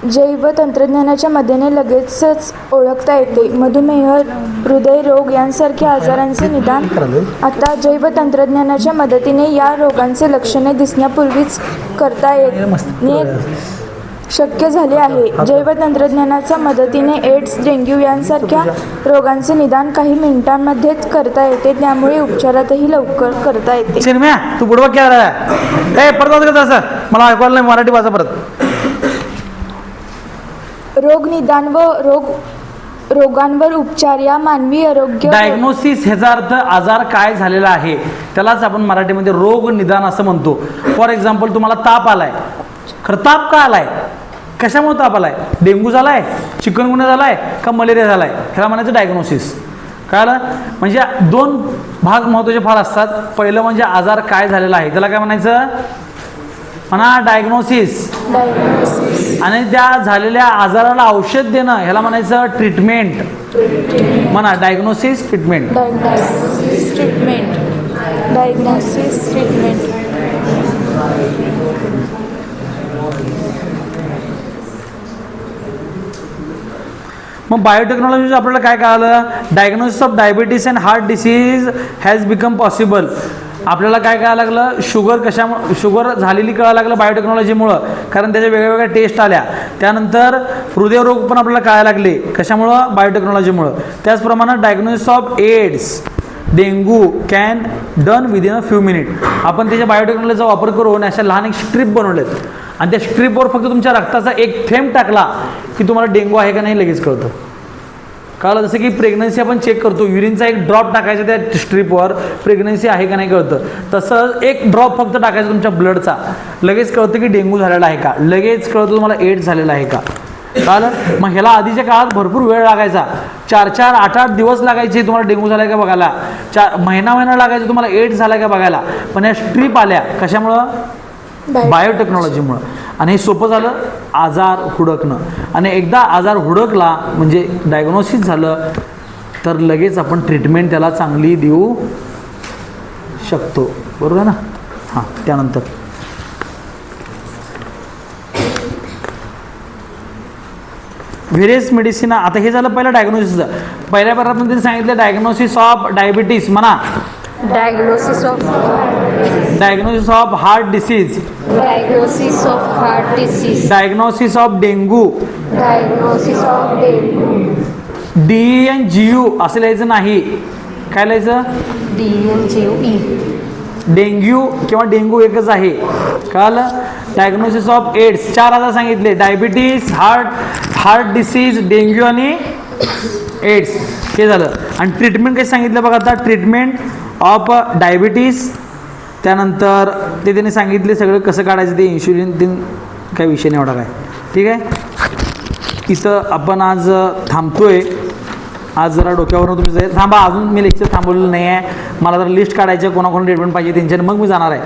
जैव तंत्रज्ञानाच्या मदतीने लगेचच ओळखता येते. मधुमेह, हृदयरोग यांसारख्या आजारांचे निदान आता जैव तंत्रज्ञानाच्या मदतीने या रोगांचे लक्षणे दिसण्यापूर्वीच करता येणे शक्य झाले आहे. जैव तंत्रज्ञानाच्या मदतीने एड्स, डेंग्यू यांसारख्या रोगांचे निदान काही मिनिटांमध्येच करता येते. त्यामुळे उपचारातही लवकर करता येते. चिन्मया तू बुडवा क्या रहा ए परत वाच का असं मला ऐकवायला नाही मराठी वाचा परत. रोग निदान व रोगांवर उपचार या मानवी आरोग्य डायग्नोसिस ह्याचा अर्थ आजार काय झालेला आहे त्यालाच आपण मराठीमध्ये रोग निदान असं म्हणतो. फॉर एक्झाम्पल तुम्हाला ताप आलाय, खरं ताप का आलाय, कशामुळे ताप आलाय, डेंग्यू झालाय, चिकनगुन्या झालाय का मलेरिया झालाय, ह्याला म्हणायचं डायग्नोसिस. कळलं? म्हणजे 2 भाग महत्त्वाचे फार असतात. पहिलं म्हणजे आजार काय झालेला आहे त्याला काय म्हणायचं म्हणा डायग्नोसिस. आणि त्या झालेल्या आजाराला औषध देणं ह्याला म्हणायचं ट्रीटमेंट. म्हणा diagnosis treatment. Diagnosis treatment. Diagnosis treatment. मग बायोटेक्नॉलॉजी आपल्याला काय कळालं, diagnosis of diabetes and heart disease has become possible. आपल्याला काय कळायला लागलं, शुगर झालेली कळायला लागलं बायोटेक्नॉलॉजीमुळं, कारण त्याच्या वेगवेगळ्या टेस्ट आल्या. त्यानंतर हृदयरोग पण आपल्याला कळायला लागले कशामुळं, बायोटेक्नॉलॉजीमुळं. त्याचप्रमाणे diagnosis of AIDS, dengue can done within a few minute. आपण त्याच्या बायोटेक्नॉलॉजीचा वापर करून अशा लहान एक स्ट्रीप बनवलेत आणि त्या स्ट्रीपवर फक्त तुमच्या रक्ताचा एक थेंब टाकला की तुम्हाला डेंग्यू आहे का नाही लगेच कळतं. कळलं? जसं की प्रेग्नन्सी आपण चेक करतो, युरिनचा एक ड्रॉप टाकायचा त्या स्ट्रीपवर, प्रेग्नन्सी आहे का नाही कळतं. तसं एक ड्रॉप फक्त टाकायचं तुमच्या ब्लडचा, लगेच कळतं की डेंग्यू झालेला आहे का, लगेच कळतं तुम्हाला एड्स झालेला आहे का. कळलं? मग ह्याला आधीच्या काळात भरपूर वेळ लागायचा, 4-4, 8-8 दिवस लागायचे तुम्हाला डेंग्यू झाला का बघायला, महिना लागायचा तुम्हाला एड्स झाला का बघायला. पण या स्ट्रीप आल्या कशामुळं, बायोटेक्नॉलॉजीमुळं. आणि हे सोपं झालं आजार हुडकणं. आणि एकदा आजार हुडकला म्हणजे डायग्नोसिस झालं तर लगेच आपण ट्रीटमेंट त्याला चांगली देऊ शकतो. बरोबर आहे ना. हां, त्यानंतर व्हेरियस मेडिसिन. आता हे झालं पहिलं डायग्नोसिसचं. पहिल्या पाठात त्यांनी सांगितलं डायग्नोसिस ऑफ डायबिटीस म्हणा, Diagnosis of heart disease, diagnosis of heart disease, diagnosis of dengue. diagnosis of dengue, DNGU असं लिहायचं नाही. काय लिहायचं, DNGE, डेंग्यू किंवा डेंग्यू एकच आहे. कळलं? डायग्नोसिस ऑफ एड्स 4 आजार सांगितले, डायबिटीस, हार्ट डिसीज, डेंग्यू आणि एड्स. हे झालं. आणि ट्रीटमेंट काय सांगितलं बघा आता, ट्रीटमेंट ऑफ डायबिटीस. त्यानंतर ते त्यांनी सांगितले सगळं कसं काढायचं, ते इन्शुलिन ते काय विषय नाही एवढा काय. ठीक आहे, इथं आपण आज थांबतोय. आज जरा डोक्यावरून तुम्ही जाईल थांबा, अजून मी लेक्चर थांबवलेलं नाही आहे. मला जरा लिस्ट काढायचं कोणाकोणा ट्रीटमेंट पाहिजे त्यांच्याने, मग मी जाणार आहे.